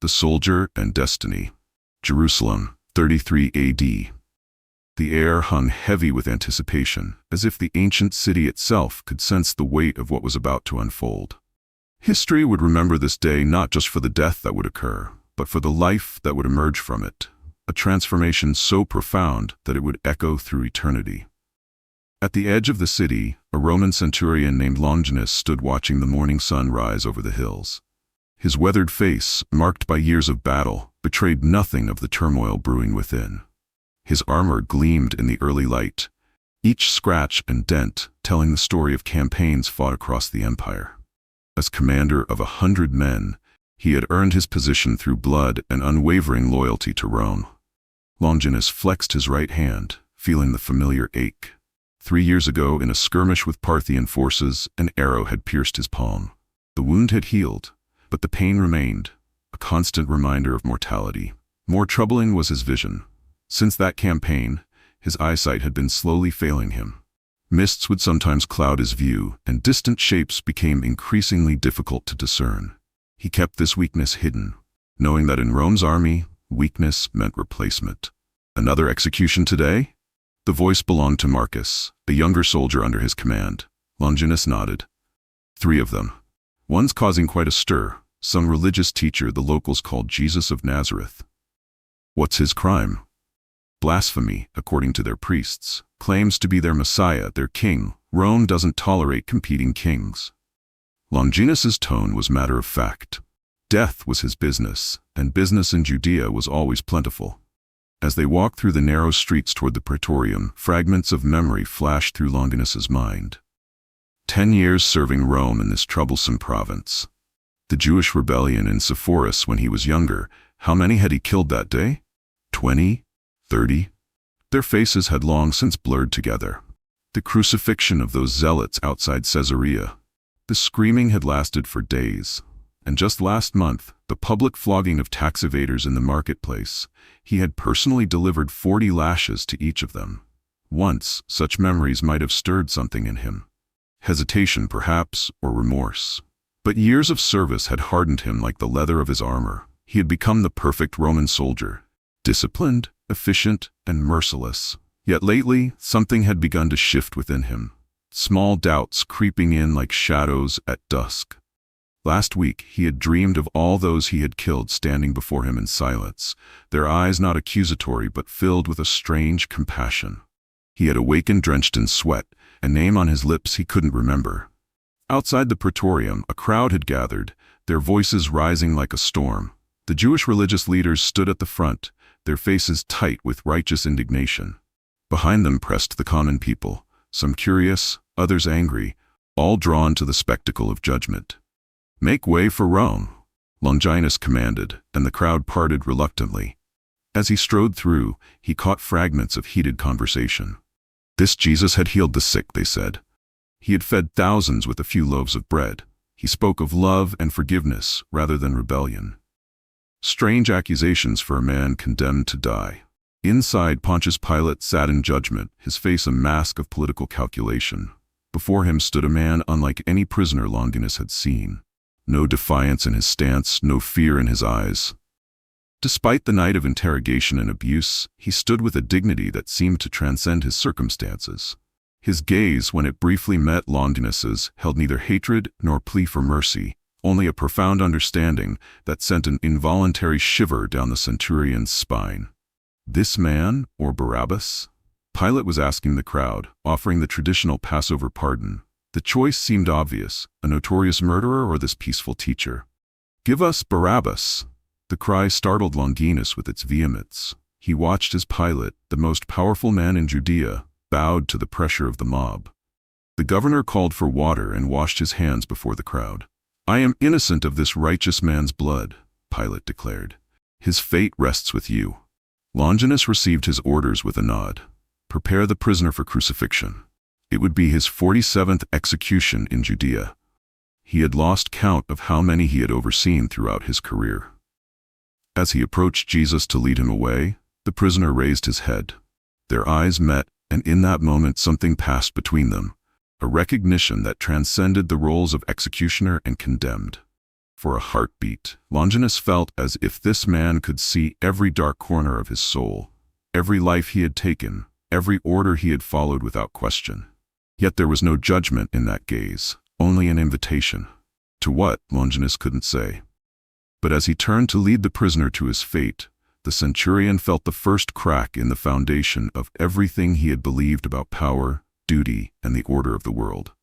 The Soldier and Destiny. Jerusalem, 33 AD. The air hung heavy with anticipation, as if the ancient city itself could sense the weight of what was about to unfold. History would remember this day not just for the death that would occur, but for the life that would emerge from it, a transformation so profound that it would echo through eternity. At the edge of the city, a Roman centurion named Longinus stood watching the morning sun rise over the hills. His weathered face, marked by years of battle, betrayed nothing of the turmoil brewing within. His armor gleamed in the early light, each scratch and dent telling the story of campaigns fought across the empire. As commander of 100 men, he had earned his position through blood and unwavering loyalty to Rome. Longinus flexed his right hand, feeling the familiar ache. 3 years ago, in a skirmish with Parthian forces, an arrow had pierced his palm. The wound had healed, but the pain remained, a constant reminder of mortality. More troubling was his vision. Since that campaign, his eyesight had been slowly failing him. Mists would sometimes cloud his view, and distant shapes became increasingly difficult to discern. He kept this weakness hidden, knowing that in Rome's army, weakness meant replacement. Another execution today? The voice belonged to Marcus, a younger soldier under his command. Longinus nodded. 3 of them. One's causing quite a stir, some religious teacher the locals called Jesus of Nazareth. What's his crime? Blasphemy, according to their priests, claims to be their Messiah, their king. Rome doesn't tolerate competing kings. Longinus's tone was matter of fact. Death was his business, and business in Judea was always plentiful. As they walked through the narrow streets toward the Praetorium, fragments of memory flashed through Longinus's mind. 10 years serving Rome in this troublesome province. The Jewish rebellion in Sepphoris when he was younger, how many had he killed that day? 20? 30? Their faces had long since blurred together. The crucifixion of those zealots outside Caesarea. The screaming had lasted for days. And just last month, the public flogging of tax evaders in the marketplace. He had personally delivered 40 lashes to each of them. Once, such memories might have stirred something in him. Hesitation, perhaps, or remorse. But years of service had hardened him like the leather of his armor. He had become the perfect Roman soldier. Disciplined, efficient, and merciless. Yet lately, something had begun to shift within him. Small doubts creeping in like shadows at dusk. Last week, he had dreamed of all those he had killed standing before him in silence, their eyes not accusatory but filled with a strange compassion. He had awakened drenched in sweat, a name on his lips he couldn't remember. Outside the Praetorium, a crowd had gathered, their voices rising like a storm. The Jewish religious leaders stood at the front, their faces tight with righteous indignation. Behind them pressed the common people, some curious, others angry, all drawn to the spectacle of judgment. "Make way for Rome," Longinus commanded, and the crowd parted reluctantly. As he strode through, he caught fragments of heated conversation. This Jesus had healed the sick, they said. He had fed thousands with a few loaves of bread. He spoke of love and forgiveness rather than rebellion. Strange accusations for a man condemned to die. Inside, Pontius Pilate sat in judgment, his face a mask of political calculation. Before him stood a man unlike any prisoner Longinus had seen. No defiance in his stance, no fear in his eyes. Despite the night of interrogation and abuse, he stood with a dignity that seemed to transcend his circumstances. His gaze, when it briefly met Longinus's, held neither hatred nor plea for mercy, only a profound understanding that sent an involuntary shiver down the centurion's spine. This man, or Barabbas? Pilate was asking the crowd, offering the traditional Passover pardon. The choice seemed obvious, a notorious murderer or this peaceful teacher. "Give us Barabbas!" The cry startled Longinus with its vehemence. He watched as Pilate, the most powerful man in Judea, bowed to the pressure of the mob. The governor called for water and washed his hands before the crowd. "I am innocent of this righteous man's blood," Pilate declared. "His fate rests with you." Longinus received his orders with a nod. Prepare the prisoner for crucifixion. It would be his 47th execution in Judea. He had lost count of how many he had overseen throughout his career. As he approached Jesus to lead him away, the prisoner raised his head. Their eyes met, and in that moment something passed between them, a recognition that transcended the roles of executioner and condemned. For a heartbeat, Longinus felt as if this man could see every dark corner of his soul, every life he had taken, every order he had followed without question. Yet there was no judgment in that gaze, only an invitation. To what, Longinus couldn't say. But as he turned to lead the prisoner to his fate, the centurion felt the first crack in the foundation of everything he had believed about power, duty, and the order of the world.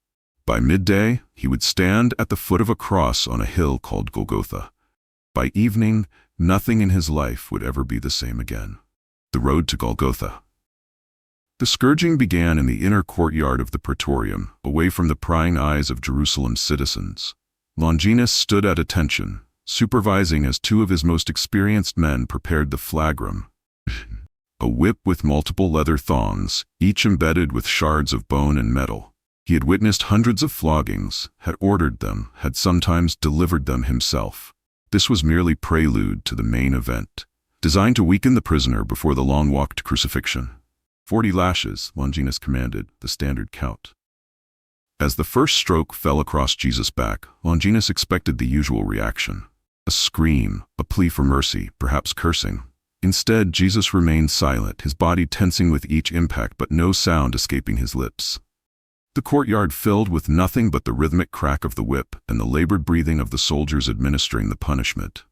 By midday, he would stand at the foot of a cross on a hill called Golgotha. By evening, nothing in his life would ever be the same again. The road to Golgotha. The scourging began in the inner courtyard of the Praetorium, away from the prying eyes of Jerusalem's citizens. Longinus stood at attention, supervising as two of his most experienced men prepared the flagrum, a whip with multiple leather thongs, each embedded with shards of bone and metal. He had witnessed hundreds of floggings, had ordered them, had sometimes delivered them himself. This was merely prelude to the main event, designed to weaken the prisoner before the long walk to crucifixion. 40 lashes, Longinus commanded, the standard count. As the first stroke fell across Jesus' back, Longinus expected the usual reaction. A scream, a plea for mercy, perhaps cursing. Instead, Jesus remained silent, his body tensing with each impact but no sound escaping his lips. The courtyard filled with nothing but the rhythmic crack of the whip and the labored breathing of the soldiers administering the punishment.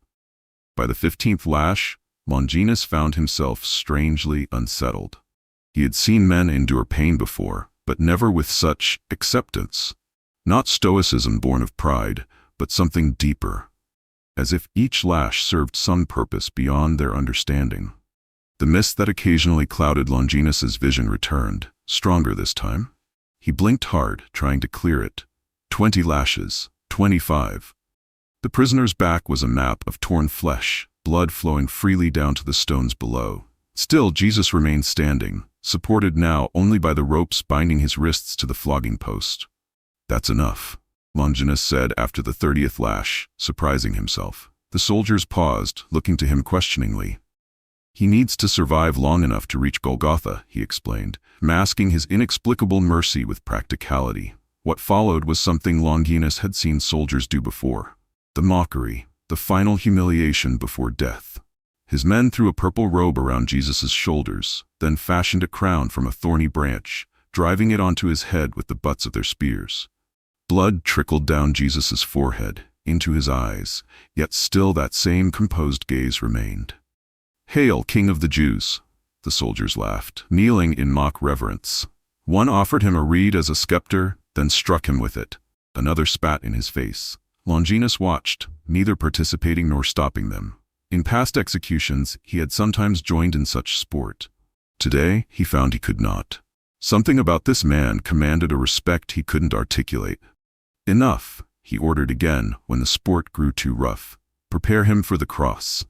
By the 15th lash, Longinus found himself strangely unsettled. He had seen men endure pain before, but never with such acceptance. Not stoicism born of pride, but something deeper, as if each lash served some purpose beyond their understanding. The mist that occasionally clouded Longinus's vision returned, stronger this time. He blinked hard, trying to clear it. 20 lashes, 25. The prisoner's back was a map of torn flesh, blood flowing freely down to the stones below. Still, Jesus remained standing, supported now only by the ropes binding his wrists to the flogging post. "That's enough," Longinus said after the 30th lash, surprising himself. The soldiers paused, looking to him questioningly. "He needs to survive long enough to reach Golgotha," he explained, masking his inexplicable mercy with practicality. What followed was something Longinus had seen soldiers do before. The mockery, the final humiliation before death. His men threw a purple robe around Jesus' shoulders, then fashioned a crown from a thorny branch, driving it onto his head with the butts of their spears. Blood trickled down Jesus' forehead, into his eyes, yet still that same composed gaze remained. "Hail, King of the Jews!" the soldiers laughed, kneeling in mock reverence. One offered him a reed as a scepter, then struck him with it. Another spat in his face. Longinus watched, neither participating nor stopping them. In past executions, he had sometimes joined in such sport. Today, he found he could not. Something about this man commanded a respect he couldn't articulate. "Enough," he ordered again when the sport grew too rough. "Prepare him for the cross."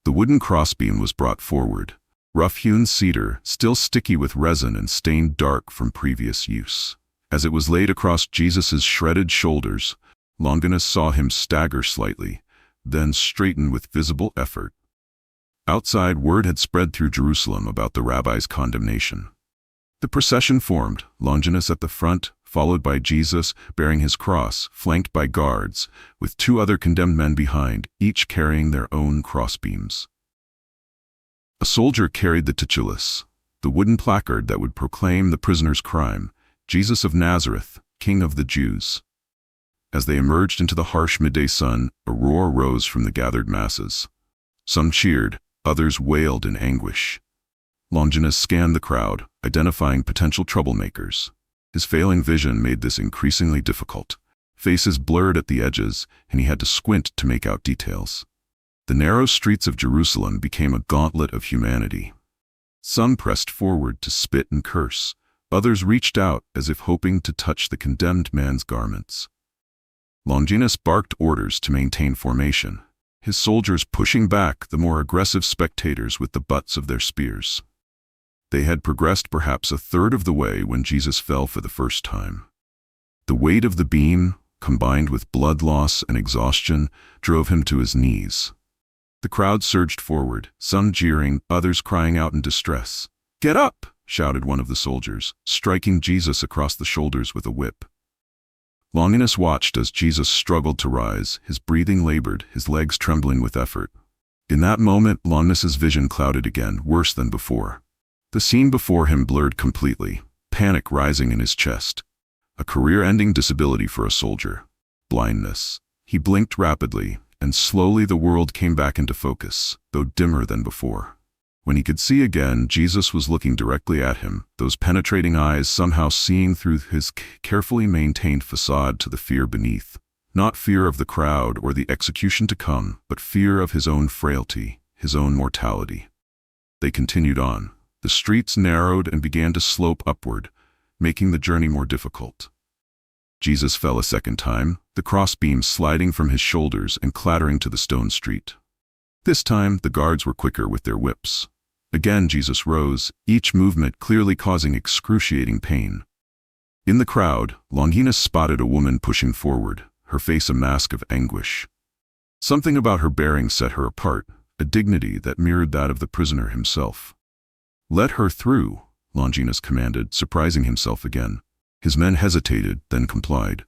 The wooden crossbeam was brought forward, rough-hewn cedar, still sticky with resin and stained dark from previous use. As it was laid across Jesus' shredded shoulders, Longinus saw him stagger slightly, then straighten with visible effort. Outside, word had spread through Jerusalem about the rabbi's condemnation. The procession formed, Longinus at the front, followed by Jesus, bearing his cross, flanked by guards, with 2 other condemned men behind, each carrying their own crossbeams. A soldier carried the titulus, the wooden placard that would proclaim the prisoner's crime, "Jesus of Nazareth, King of the Jews." As they emerged into the harsh midday sun, a roar rose from the gathered masses. Some cheered, others wailed in anguish. Longinus scanned the crowd, identifying potential troublemakers. His failing vision made this increasingly difficult. Faces blurred at the edges, and he had to squint to make out details. The narrow streets of Jerusalem became a gauntlet of humanity. Some pressed forward to spit and curse. Others reached out as if hoping to touch the condemned man's garments. Longinus barked orders to maintain formation, his soldiers pushing back the more aggressive spectators with the butts of their spears. They had progressed perhaps 1/3 of the way when Jesus fell for the first time. The weight of the beam, combined with blood loss and exhaustion, drove him to his knees. The crowd surged forward, some jeering, others crying out in distress. "Get up!" shouted one of the soldiers, striking Jesus across the shoulders with a whip. Longinus watched as Jesus struggled to rise, his breathing labored, his legs trembling with effort. In that moment, Longinus's vision clouded again, worse than before. The scene before him blurred completely, panic rising in his chest. A career-ending disability for a soldier. Blindness. He blinked rapidly, and slowly the world came back into focus, though dimmer than before. When he could see again, Jesus was looking directly at him, those penetrating eyes somehow seeing through his carefully maintained facade to the fear beneath. Not fear of the crowd or the execution to come, but fear of his own frailty, his own mortality. They continued on. The streets narrowed and began to slope upward, making the journey more difficult. Jesus fell a second time, the crossbeam sliding from his shoulders and clattering to the stone street. This time, the guards were quicker with their whips. Again Jesus rose, each movement clearly causing excruciating pain. In the crowd, Longinus spotted a woman pushing forward, her face a mask of anguish. Something about her bearing set her apart, a dignity that mirrored that of the prisoner himself. "Let her through," Longinus commanded, surprising himself again. His men hesitated, then complied.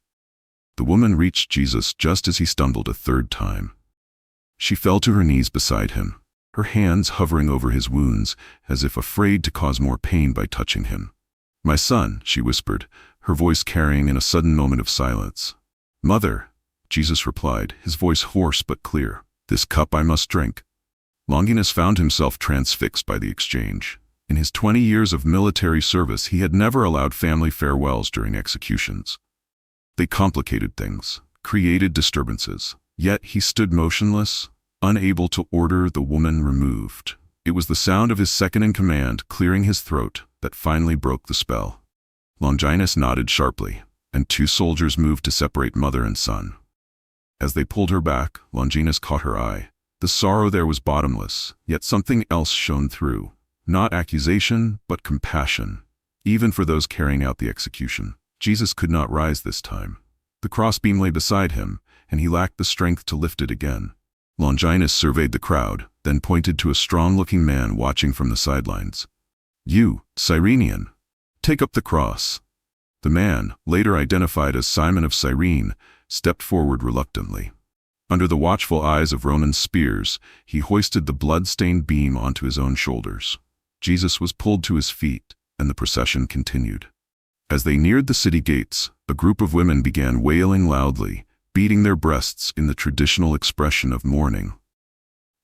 The woman reached Jesus just as he stumbled a third time. She fell to her knees beside him, her hands hovering over his wounds, as if afraid to cause more pain by touching him. "My son," she whispered, her voice carrying in a sudden moment of silence. "Mother," Jesus replied, his voice hoarse but clear. "This cup I must drink." Longinus found himself transfixed by the exchange. In his 20 years of military service, he had never allowed family farewells during executions. They complicated things, created disturbances. Yet he stood motionless, unable to order the woman removed. It was the sound of his second-in-command clearing his throat that finally broke the spell. Longinus nodded sharply, and 2 soldiers moved to separate mother and son. As they pulled her back, Longinus caught her eye. The sorrow there was bottomless, yet something else shone through. Not accusation, but compassion, even for those carrying out the execution. Jesus could not rise this time. The crossbeam lay beside him, and he lacked the strength to lift it again. Longinus surveyed the crowd, then pointed to a strong-looking man watching from the sidelines. "You, Cyrenian, take up the cross." The man, later identified as Simon of Cyrene, stepped forward reluctantly. Under the watchful eyes of Roman spears, he hoisted the blood-stained beam onto his own shoulders. Jesus was pulled to his feet, and the procession continued. As they neared the city gates, a group of women began wailing loudly, beating their breasts in the traditional expression of mourning.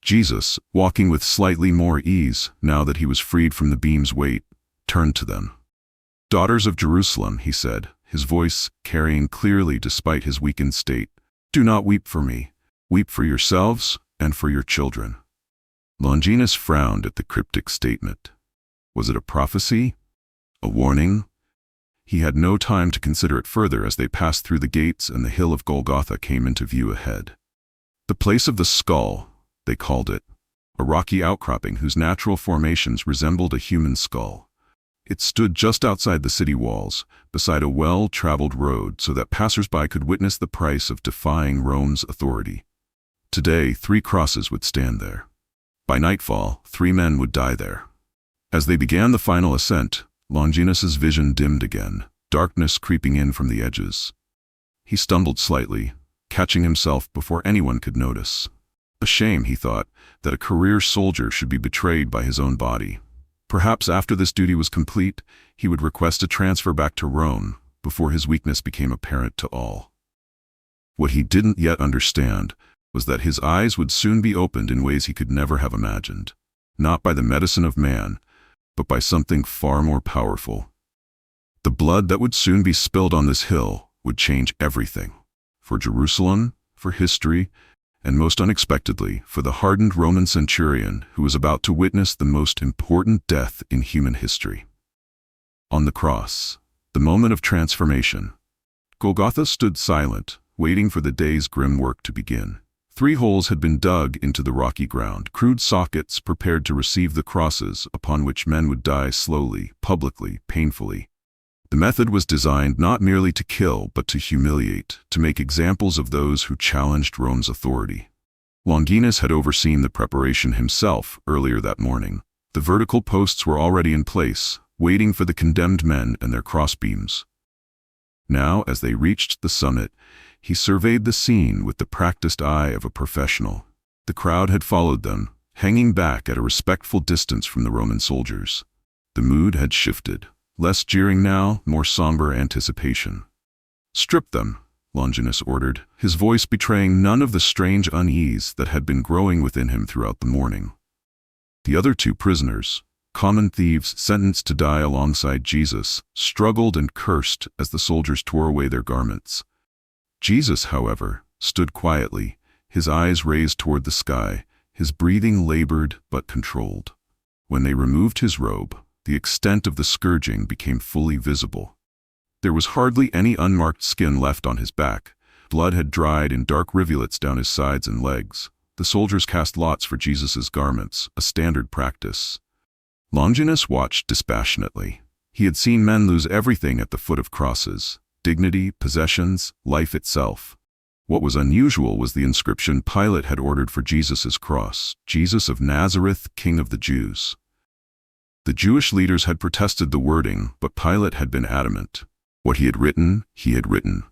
Jesus, walking with slightly more ease now that he was freed from the beam's weight, turned to them. "Daughters of Jerusalem," he said, his voice carrying clearly despite his weakened state, "do not weep for me. Weep for yourselves and for your children." Longinus frowned at the cryptic statement. Was it a prophecy? A warning? He had no time to consider it further as they passed through the gates and the hill of Golgotha came into view ahead. The place of the skull, they called it, a rocky outcropping whose natural formations resembled a human skull. It stood just outside the city walls, beside a well-traveled road so that passers-by could witness the price of defying Rome's authority. Today, 3 crosses would stand there. By nightfall, 3 men would die there. As they began the final ascent, Longinus's vision dimmed again, darkness creeping in from the edges. He stumbled slightly, catching himself before anyone could notice. A shame, he thought, that a career soldier should be betrayed by his own body. Perhaps after this duty was complete, he would request a transfer back to Rome before his weakness became apparent to all. What he didn't yet understand was that his eyes would soon be opened in ways he could never have imagined, not by the medicine of man, but by something far more powerful. The blood that would soon be spilled on this hill would change everything, for Jerusalem, for history, and most unexpectedly, for the hardened Roman centurion who was about to witness the most important death in human history. On the cross, the moment of transformation, Golgotha stood silent, waiting for the day's grim work to begin. 3 holes had been dug into the rocky ground, crude sockets prepared to receive the crosses upon which men would die slowly, publicly, painfully. The method was designed not merely to kill, but to humiliate, to make examples of those who challenged Rome's authority. Longinus had overseen the preparation himself earlier that morning. The vertical posts were already in place, waiting for the condemned men and their crossbeams. Now, as they reached the summit, he surveyed the scene with the practiced eye of a professional. The crowd had followed them, hanging back at a respectful distance from the Roman soldiers. The mood had shifted. Less jeering now, more somber anticipation. "Strip them," Longinus ordered, his voice betraying none of the strange unease that had been growing within him throughout the morning. The other two prisoners, common thieves sentenced to die alongside Jesus, struggled and cursed as the soldiers tore away their garments. Jesus, however, stood quietly, his eyes raised toward the sky, his breathing labored but controlled. When they removed his robe, the extent of the scourging became fully visible. There was hardly any unmarked skin left on his back. Blood had dried in dark rivulets down his sides and legs. The soldiers cast lots for Jesus' garments, a standard practice. Longinus watched dispassionately. He had seen men lose everything at the foot of crosses: dignity, possessions, life itself. What was unusual was the inscription Pilate had ordered for Jesus' cross: Jesus of Nazareth, King of the Jews. The Jewish leaders had protested the wording, but Pilate had been adamant. What he had written, he had written.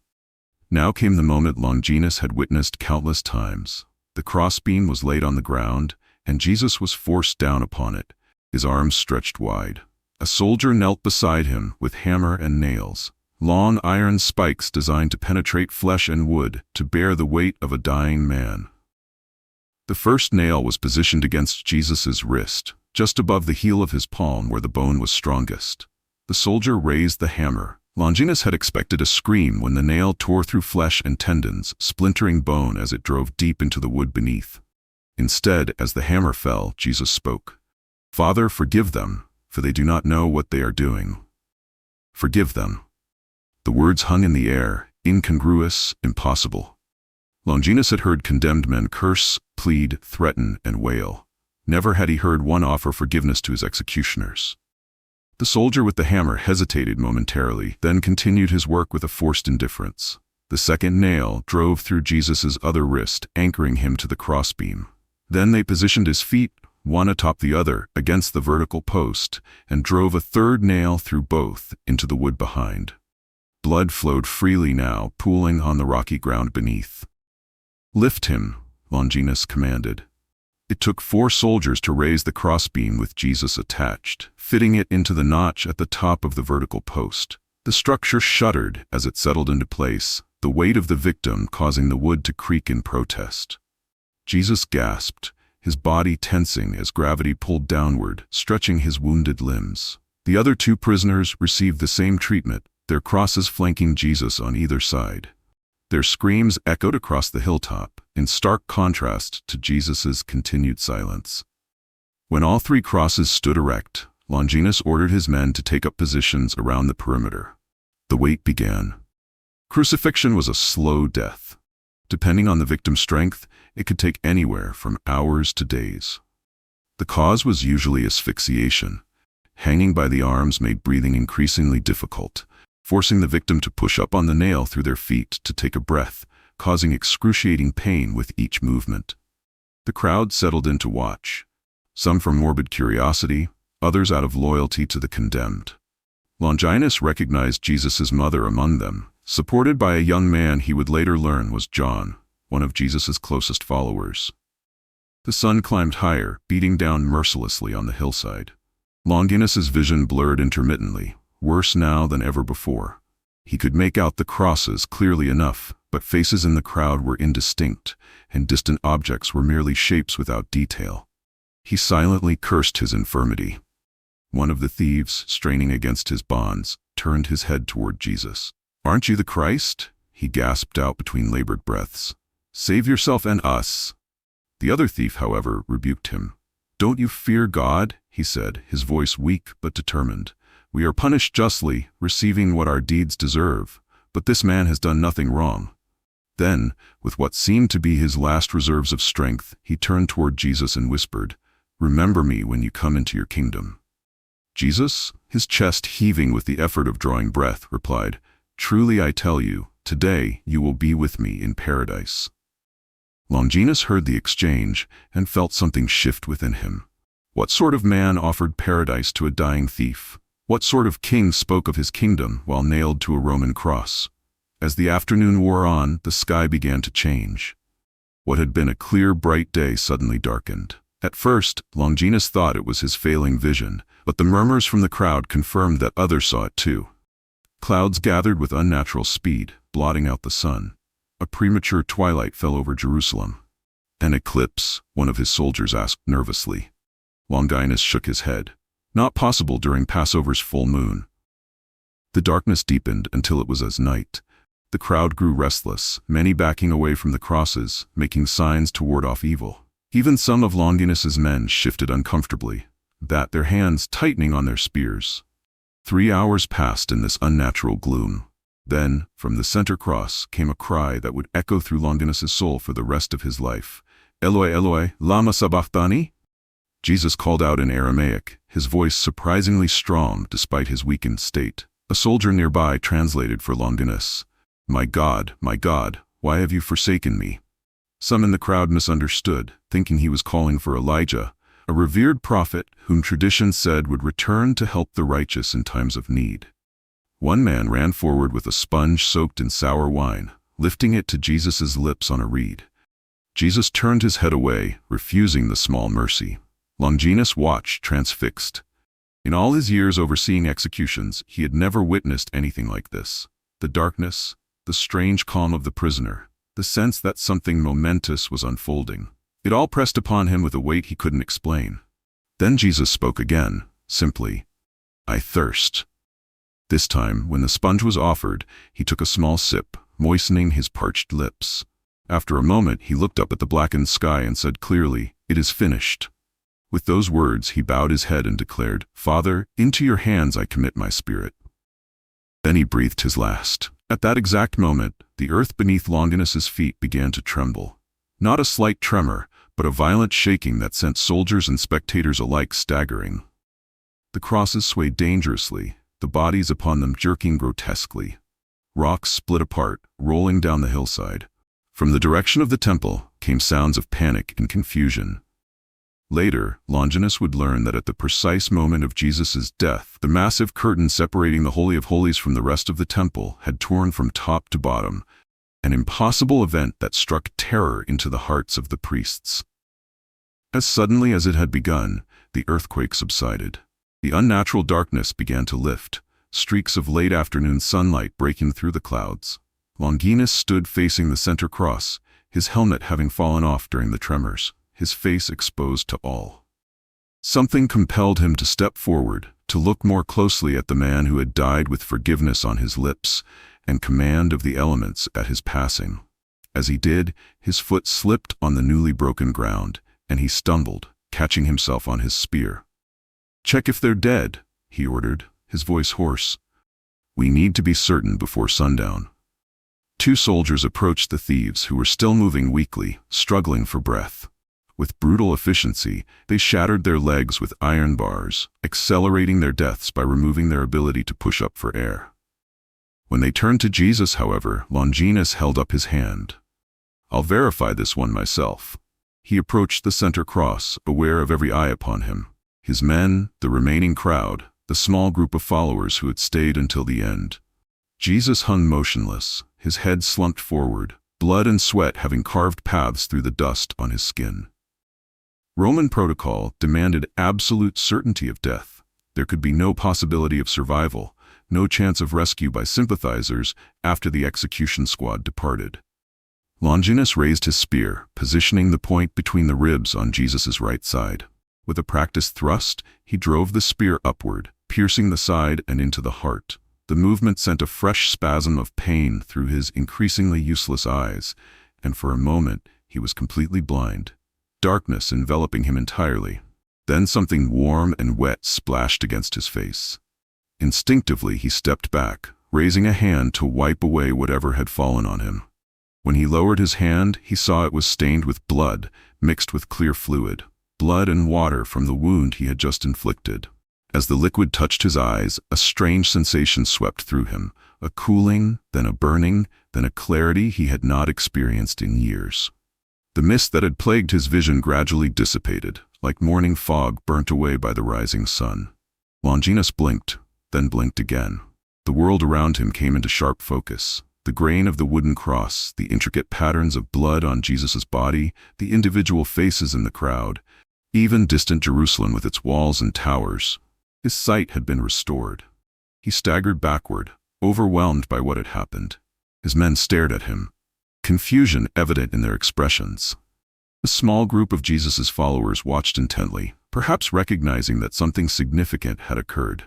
Now came the moment Longinus had witnessed countless times. The crossbeam was laid on the ground, and Jesus was forced down upon it, his arms stretched wide. A soldier knelt beside him with hammer and nails, long iron spikes designed to penetrate flesh and wood, to bear the weight of a dying man. The first nail was positioned against Jesus' wrist, just above the heel of his palm where the bone was strongest. The soldier raised the hammer. Longinus had expected a scream when the nail tore through flesh and tendons, splintering bone as it drove deep into the wood beneath. Instead, as the hammer fell, Jesus spoke. "Father, forgive them, for they do not know what they are doing." Forgive them. The words hung in the air, incongruous, impossible. Longinus had heard condemned men curse, plead, threaten, and wail. Never had he heard one offer forgiveness to his executioners. The soldier with the hammer hesitated momentarily, then continued his work with a forced indifference. The second nail drove through Jesus' other wrist, anchoring him to the crossbeam. Then they positioned his feet, one atop the other, against the vertical post, and drove a third nail through both into the wood behind. Blood flowed freely now, pooling on the rocky ground beneath. "Lift him," Longinus commanded. It took 4 soldiers to raise the crossbeam with Jesus attached, fitting it into the notch at the top of the vertical post. The structure shuddered as it settled into place, the weight of the victim causing the wood to creak in protest. Jesus gasped, his body tensing as gravity pulled downward, stretching his wounded limbs. The other 2 prisoners received the same treatment, their crosses flanking Jesus on either side. Their screams echoed across the hilltop, in stark contrast to Jesus' continued silence. When all 3 crosses stood erect, Longinus ordered his men to take up positions around the perimeter. The wait began. Crucifixion was a slow death. Depending on the victim's strength, it could take anywhere from hours to days. The cause was usually asphyxiation. Hanging by the arms made breathing increasingly difficult, forcing the victim to push up on the nail through their feet to take a breath, causing excruciating pain with each movement. The crowd settled in to watch, some from morbid curiosity, others out of loyalty to the condemned. Longinus recognized Jesus' mother among them, supported by a young man he would later learn was John, one of Jesus' closest followers. The sun climbed higher, beating down mercilessly on the hillside. Longinus's vision blurred intermittently, worse now than ever before. He could make out the crosses clearly enough, but faces in the crowd were indistinct, and distant objects were merely shapes without detail. He silently cursed his infirmity. One of the thieves, straining against his bonds, turned his head toward Jesus. "Aren't you the Christ?" he gasped out between labored breaths. "Save yourself and us." The other thief, however, rebuked him. "Don't you fear God?" he said, his voice weak but determined. "We are punished justly, receiving what our deeds deserve, but this man has done nothing wrong." Then, with what seemed to be his last reserves of strength, he turned toward Jesus and whispered, "Remember me when you come into your kingdom." Jesus, his chest heaving with the effort of drawing breath, replied, "Truly I tell you, today you will be with me in paradise." Longinus heard the exchange and felt something shift within him. What sort of man offered paradise to a dying thief? What sort of king spoke of his kingdom while nailed to a Roman cross? As the afternoon wore on, the sky began to change. What had been a clear, bright day suddenly darkened. At first, Longinus thought it was his failing vision, but the murmurs from the crowd confirmed that others saw it too. Clouds gathered with unnatural speed, blotting out the sun. A premature twilight fell over Jerusalem. An eclipse, one of his soldiers asked nervously. Longinus shook his head. Not possible during Passover's full moon. The darkness deepened until it was as night. The crowd grew restless, many backing away from the crosses, making signs to ward off evil. Even some of Longinus's men shifted uncomfortably, their hands tightening on their spears. 3 hours passed in this unnatural gloom. Then, from the center cross, came a cry that would echo through Longinus's soul for the rest of his life. Eloi, Eloi, lama sabachthani? Jesus called out in Aramaic, his voice surprisingly strong despite his weakened state. A soldier nearby translated for Longinus, my God, why have you forsaken me?" Some in the crowd misunderstood, thinking he was calling for Elijah, a revered prophet whom tradition said would return to help the righteous in times of need. One man ran forward with a sponge soaked in sour wine, lifting it to Jesus' lips on a reed. Jesus turned his head away, refusing the small mercy. Longinus watched, transfixed. In all his years overseeing executions, he had never witnessed anything like this. The darkness, the strange calm of the prisoner, the sense that something momentous was unfolding. It all pressed upon him with a weight he couldn't explain. Then Jesus spoke again, simply, "I thirst." This time, when the sponge was offered, he took a small sip, moistening his parched lips. After a moment, he looked up at the blackened sky and said clearly, "It is finished." With those words, he bowed his head and declared, "Father, into your hands I commit my spirit." Then he breathed his last. At that exact moment, the earth beneath Longinus's feet began to tremble. Not a slight tremor, but a violent shaking that sent soldiers and spectators alike staggering. The crosses swayed dangerously, the bodies upon them jerking grotesquely. Rocks split apart, rolling down the hillside. From the direction of the temple came sounds of panic and confusion. Later, Longinus would learn that at the precise moment of Jesus' death, the massive curtain separating the Holy of Holies from the rest of the temple had torn from top to bottom, an impossible event that struck terror into the hearts of the priests. As suddenly as it had begun, the earthquake subsided. The unnatural darkness began to lift, streaks of late afternoon sunlight breaking through the clouds. Longinus stood facing the center cross, his helmet having fallen off during the tremors, his face exposed to all. Something compelled him to step forward, to look more closely at the man who had died with forgiveness on his lips and command of the elements at his passing. As he did, his foot slipped on the newly broken ground, and he stumbled, catching himself on his spear. "Check if they're dead," he ordered, his voice hoarse. "We need to be certain before sundown." 2 soldiers approached the thieves, who were still moving weakly, struggling for breath. With brutal efficiency, they shattered their legs with iron bars, accelerating their deaths by removing their ability to push up for air. When they turned to Jesus, however, Longinus held up his hand. "I'll verify this one myself." He approached the center cross, aware of every eye upon him. His men, the remaining crowd, the small group of followers who had stayed until the end. Jesus hung motionless, his head slumped forward, blood and sweat having carved paths through the dust on his skin. Roman protocol demanded absolute certainty of death. There could be no possibility of survival, no chance of rescue by sympathizers after the execution squad departed. Longinus raised his spear, positioning the point between the ribs on Jesus' right side. With a practiced thrust, he drove the spear upward, piercing the side and into the heart. The movement sent a fresh spasm of pain through his increasingly useless eyes, and for a moment he was completely blind, darkness enveloping him entirely. Then something warm and wet splashed against his face. Instinctively he stepped back, raising a hand to wipe away whatever had fallen on him. When he lowered his hand, he saw it was stained with blood, mixed with clear fluid, blood and water from the wound he had just inflicted. As the liquid touched his eyes, a strange sensation swept through him, a cooling, then a burning, then a clarity he had not experienced in years. The mist that had plagued his vision gradually dissipated, like morning fog burnt away by the rising sun. Longinus blinked, then blinked again. The world around him came into sharp focus. The grain of the wooden cross, the intricate patterns of blood on Jesus' body, the individual faces in the crowd, even distant Jerusalem with its walls and towers. His sight had been restored. He staggered backward, overwhelmed by what had happened. His men stared at him, confusion evident in their expressions. A small group of Jesus' followers watched intently, perhaps recognizing that something significant had occurred.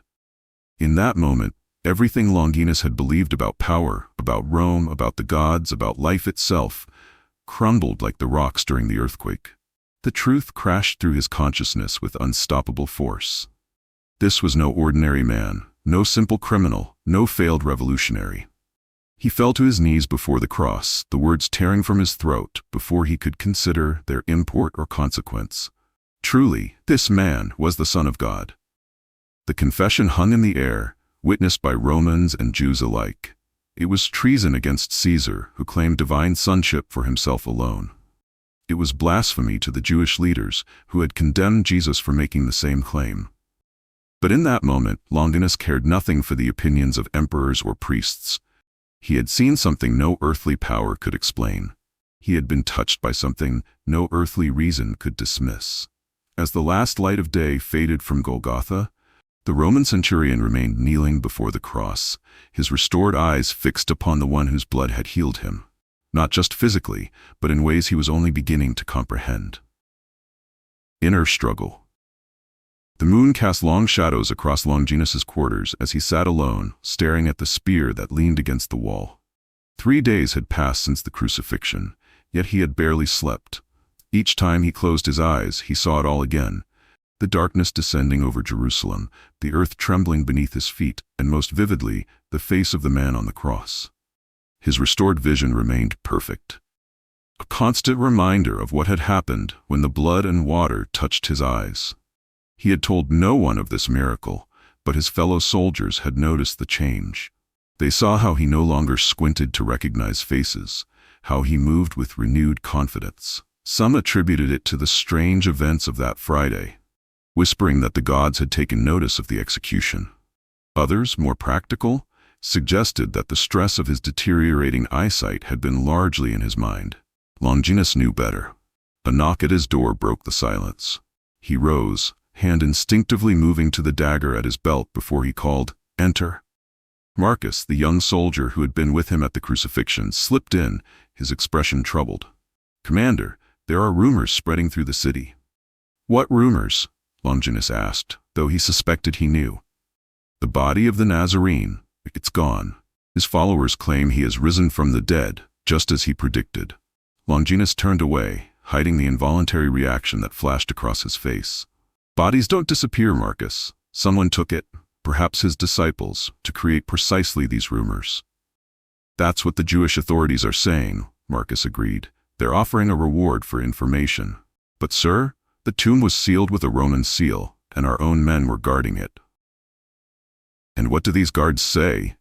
In that moment, everything Longinus had believed about power, about Rome, about the gods, about life itself, crumbled like the rocks during the earthquake. The truth crashed through his consciousness with unstoppable force. This was no ordinary man, no simple criminal, no failed revolutionary. He fell to his knees before the cross, the words tearing from his throat before he could consider their import or consequence. Truly, this man was the Son of God. The confession hung in the air, witnessed by Romans and Jews alike. It was treason against Caesar, who claimed divine sonship for himself alone. It was blasphemy to the Jewish leaders, who had condemned Jesus for making the same claim. But in that moment, Longinus cared nothing for the opinions of emperors or priests. He had seen something no earthly power could explain. He had been touched by something no earthly reason could dismiss. As the last light of day faded from Golgotha, the Roman centurion remained kneeling before the cross, his restored eyes fixed upon the one whose blood had healed him, not just physically, but in ways he was only beginning to comprehend. Inner struggle. The moon cast long shadows across Longinus's quarters as he sat alone, staring at the spear that leaned against the wall. 3 days had passed since the crucifixion, yet he had barely slept. Each time he closed his eyes, he saw it all again. The darkness descending over Jerusalem, the earth trembling beneath his feet, and most vividly, the face of the man on the cross. His restored vision remained perfect. A constant reminder of what had happened when the blood and water touched his eyes. He had told no one of this miracle, but his fellow soldiers had noticed the change. They saw how he no longer squinted to recognize faces, how he moved with renewed confidence. Some attributed it to the strange events of that Friday, whispering that the gods had taken notice of the execution. Others, more practical, suggested that the stress of his deteriorating eyesight had been largely in his mind. Longinus knew better. A knock at his door broke the silence. He rose, hand instinctively moving to the dagger at his belt before he called, "Enter." Marcus, the young soldier who had been with him at the crucifixion, slipped in, his expression troubled. "Commander, there are rumors spreading through the city." "What rumors?" Longinus asked, though he suspected he knew. "The body of the Nazarene, it's gone. His followers claim he has risen from the dead, just as he predicted." Longinus turned away, hiding the involuntary reaction that flashed across his face. "Bodies don't disappear, Marcus. Someone took it, perhaps his disciples, to create precisely these rumors." "That's what the Jewish authorities are saying," Marcus agreed. "They're offering a reward for information. But sir, the tomb was sealed with a Roman seal, and our own men were guarding it." "And what do these guards say?"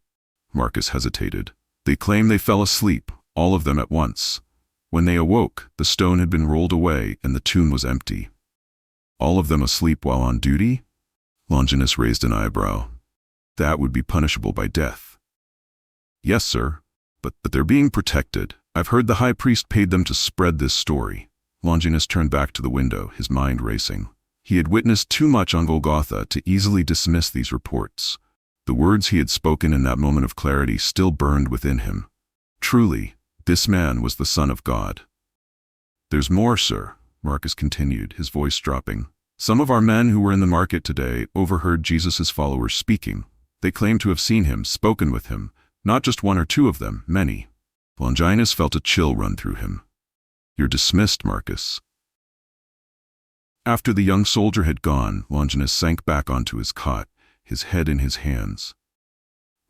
Marcus hesitated. "They claim they fell asleep, all of them at once. When they awoke, the stone had been rolled away and the tomb was empty." "All of them asleep while on duty?" Longinus raised an eyebrow. "That would be punishable by death." "Yes, sir. But they're being protected. I've heard the high priest paid them to spread this story." Longinus turned back to the window, his mind racing. He had witnessed too much on Golgotha to easily dismiss these reports. The words he had spoken in that moment of clarity still burned within him. Truly, this man was the Son of God. "There's more, sir," Marcus continued, his voice dropping. "Some of our men who were in the market today overheard Jesus' followers speaking. They claim to have seen him, spoken with him, not just one or two of them, many." Longinus felt a chill run through him. "You're dismissed, Marcus." After the young soldier had gone, Longinus sank back onto his cot, his head in his hands.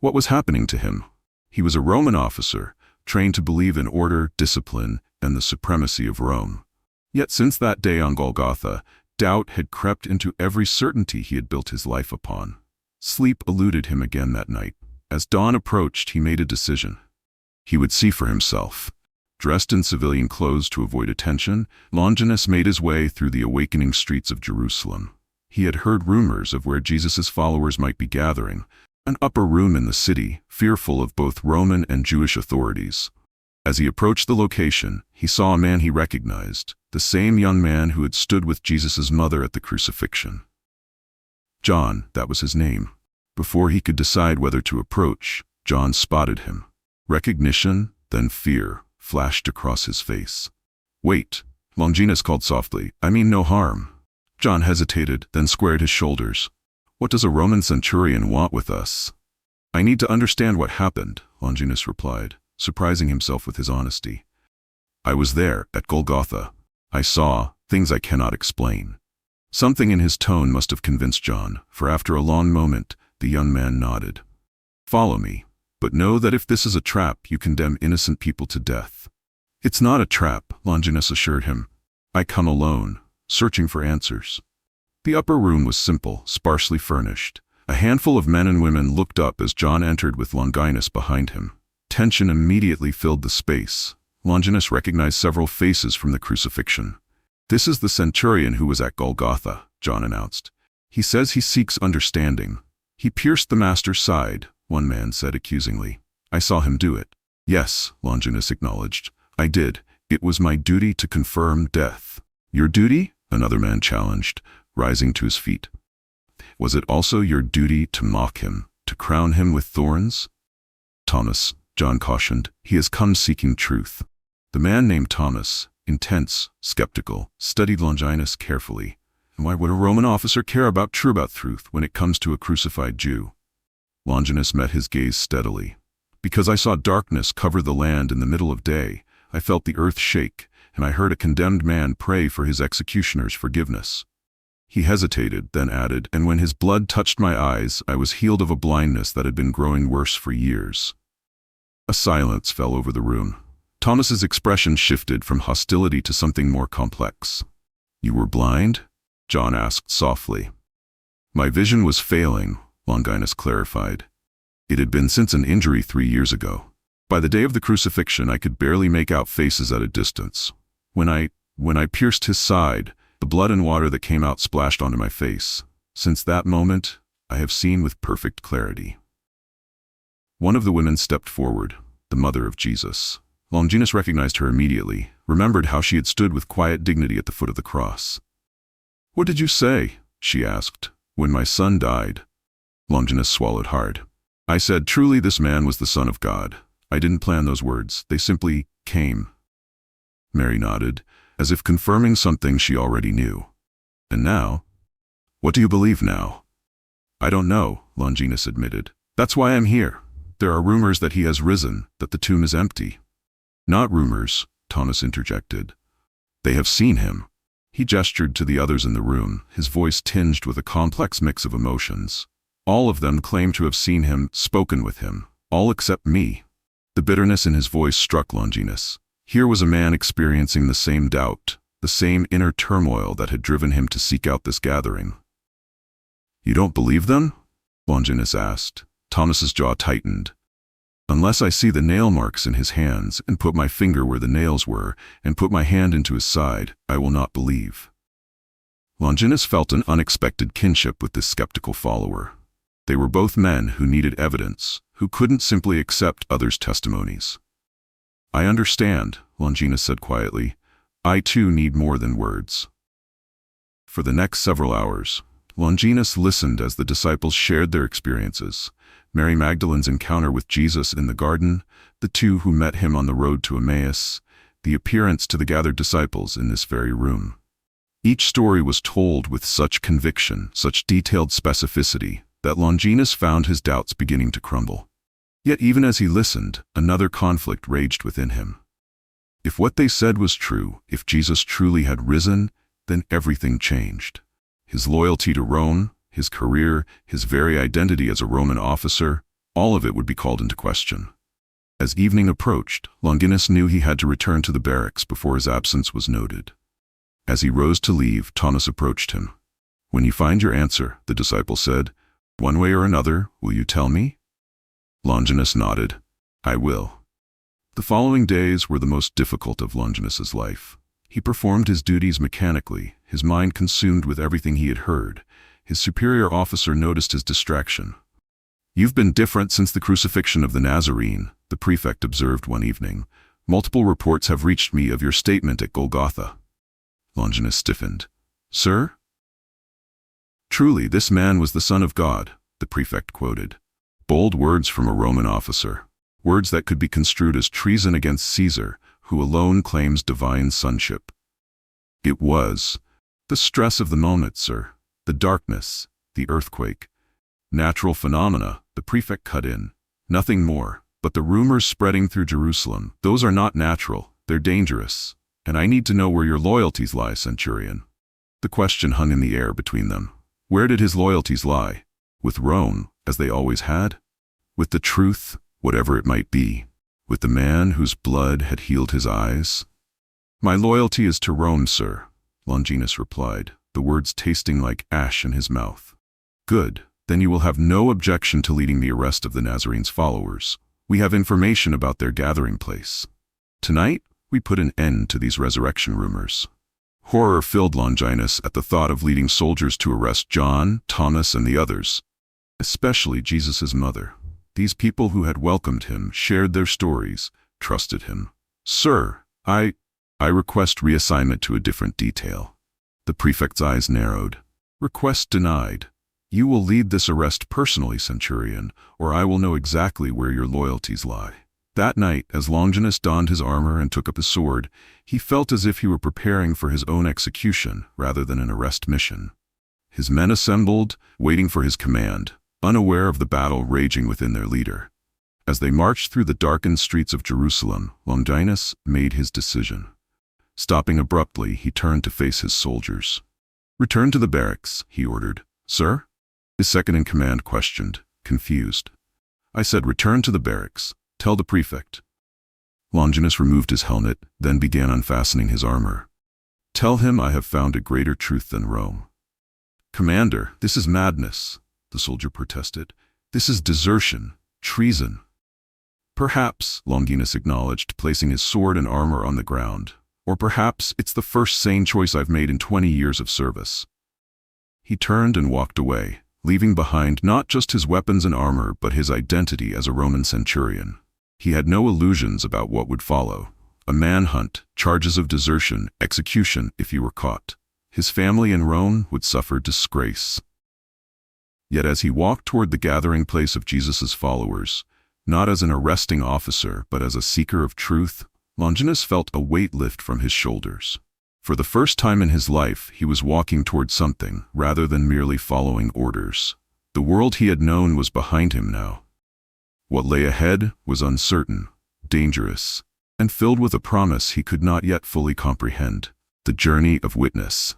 What was happening to him? He was a Roman officer, trained to believe in order, discipline, and the supremacy of Rome. Yet since that day on Golgotha, doubt had crept into every certainty he had built his life upon. Sleep eluded him again that night. As dawn approached, he made a decision. He would see for himself. Dressed in civilian clothes to avoid attention, Longinus made his way through the awakening streets of Jerusalem. He had heard rumors of where Jesus' followers might be gathering, an upper room in the city, fearful of both Roman and Jewish authorities. As he approached the location, he saw a man he recognized, the same young man who had stood with Jesus' mother at the crucifixion. John, that was his name. Before he could decide whether to approach, John spotted him. Recognition, then fear, flashed across his face. "Wait," Longinus called softly. "I mean no harm." John hesitated, then squared his shoulders. "What does a Roman centurion want with us?" "I need to understand what happened," Longinus replied, surprising himself with his honesty. "I was there, at Golgotha. I saw things I cannot explain." Something in his tone must have convinced John, for after a long moment, the young man nodded. "Follow me, but know that if this is a trap, you condemn innocent people to death." "It's not a trap," Longinus assured him. "I come alone, searching for answers." The upper room was simple, sparsely furnished. A handful of men and women looked up as John entered with Longinus behind him. Tension immediately filled the space. Longinus recognized several faces from the crucifixion. "This is the centurion who was at Golgotha," John announced. "He says he seeks understanding." "He pierced the master's side," one man said accusingly. "I saw him do it." "Yes," Longinus acknowledged. "I did. It was my duty to confirm death." "Your duty?" another man challenged, rising to his feet. "Was it also your duty to mock him, to crown him with thorns?" "Thomas," John cautioned, "he has come seeking truth." The man named Thomas, intense, skeptical, studied Longinus carefully. "Why would a Roman officer care about truth when it comes to a crucified Jew?" Longinus met his gaze steadily. "Because I saw darkness cover the land in the middle of day, I felt the earth shake, and I heard a condemned man pray for his executioner's forgiveness." He hesitated, then added, "And when his blood touched my eyes, I was healed of a blindness that had been growing worse for years." A silence fell over the room. Thomas's expression shifted from hostility to something more complex. "You were blind?" John asked softly. "My vision was failing," Longinus clarified. "It had been since an injury 3 years ago. By the day of the crucifixion, I could barely make out faces at a distance. When I pierced his side, the blood and water that came out splashed onto my face. Since that moment, I have seen with perfect clarity." One of the women stepped forward, the mother of Jesus. Longinus recognized her immediately, remembered how she had stood with quiet dignity at the foot of the cross. "What did you say?" she asked. "When my son died." Longinus swallowed hard. "I said, truly this man was the Son of God. I didn't plan those words, they simply came." Mary nodded, as if confirming something she already knew. "And now? What do you believe now?" "I don't know," Longinus admitted. "That's why I'm here. There are rumors that he has risen, that the tomb is empty." "Not rumors," Thomas interjected. "They have seen him." He gestured to the others in the room, his voice tinged with a complex mix of emotions. "All of them claim to have seen him, spoken with him. All except me." The bitterness in his voice struck Longinus. Here was a man experiencing the same doubt, the same inner turmoil that had driven him to seek out this gathering. "You don't believe them?" Longinus asked. Thomas's jaw tightened. "Unless I see the nail marks in his hands, and put my finger where the nails were, and put my hand into his side, I will not believe." Longinus felt an unexpected kinship with this skeptical follower. They were both men who needed evidence, who couldn't simply accept others' testimonies. "I understand," Longinus said quietly. "I too need more than words." For the next several hours, Longinus listened as the disciples shared their experiences. Mary Magdalene's encounter with Jesus in the garden, the two who met him on the road to Emmaus, the appearance to the gathered disciples in this very room. Each story was told with such conviction, such detailed specificity, that Longinus found his doubts beginning to crumble. Yet even as he listened, another conflict raged within him. If what they said was true, if Jesus truly had risen, then everything changed. His loyalty to Rome, his career, his very identity as a Roman officer, all of it would be called into question. As evening approached, Longinus knew he had to return to the barracks before his absence was noted. As he rose to leave, Thomas approached him. "When you find your answer," the disciple said, "one way or another, will you tell me?" Longinus nodded. "I will." The following days were the most difficult of Longinus's life. He performed his duties mechanically, his mind consumed with everything he had heard. His superior officer noticed his distraction. "You've been different since the crucifixion of the Nazarene," the prefect observed one evening. "Multiple reports have reached me of your statement at Golgotha." Longinus stiffened. "Sir?" "Truly, this man was the Son of God," the prefect quoted. Bold words from a Roman officer. Words that could be construed as treason against Caesar, who alone claims divine sonship. "It was the stress of the moment, sir. The darkness, the earthquake. Natural phenomena," the prefect cut in. "Nothing more. But the rumors spreading through Jerusalem, those are not natural, they're dangerous. And I need to know where your loyalties lie, centurion." The question hung in the air between them. Where did his loyalties lie? With Rome, as they always had? With the truth, whatever it might be? With the man whose blood had healed his eyes? "My loyalty is to Rome, sir," Longinus replied, the words tasting like ash in his mouth. "Good. Then you will have no objection to leading the arrest of the Nazarene's followers. We have information about their gathering place. Tonight, we put an end to these resurrection rumors." Horror filled Longinus at the thought of leading soldiers to arrest John, Thomas, and the others, especially Jesus' mother. These people who had welcomed him, shared their stories, trusted him. "Sir, I request reassignment to a different detail." The prefect's eyes narrowed. "Request denied. You will lead this arrest personally, centurion, or I will know exactly where your loyalties lie." That night, as Longinus donned his armor and took up his sword, he felt as if he were preparing for his own execution rather than an arrest mission. His men assembled, waiting for his command, unaware of the battle raging within their leader. As they marched through the darkened streets of Jerusalem, Longinus made his decision. Stopping abruptly, he turned to face his soldiers. "Return to the barracks," he ordered. "Sir?" His second-in-command questioned, confused. "I said return to the barracks. Tell the prefect." Longinus removed his helmet, then began unfastening his armor. "Tell him I have found a greater truth than Rome." "Commander, this is madness," the soldier protested. "This is desertion, treason." "Perhaps," Longinus acknowledged, placing his sword and armor on the ground. "Or perhaps it's the first sane choice I've made in 20 years of service." He turned and walked away, leaving behind not just his weapons and armor but his identity as a Roman centurion. He had no illusions about what would follow. A manhunt, charges of desertion, execution if he were caught. His family in Rome would suffer disgrace. Yet as he walked toward the gathering place of Jesus' followers, not as an arresting officer but as a seeker of truth, Longinus felt a weight lift from his shoulders. For the first time in his life, he was walking toward something rather than merely following orders. The world he had known was behind him now. What lay ahead was uncertain, dangerous, and filled with a promise he could not yet fully comprehend: the journey of witness.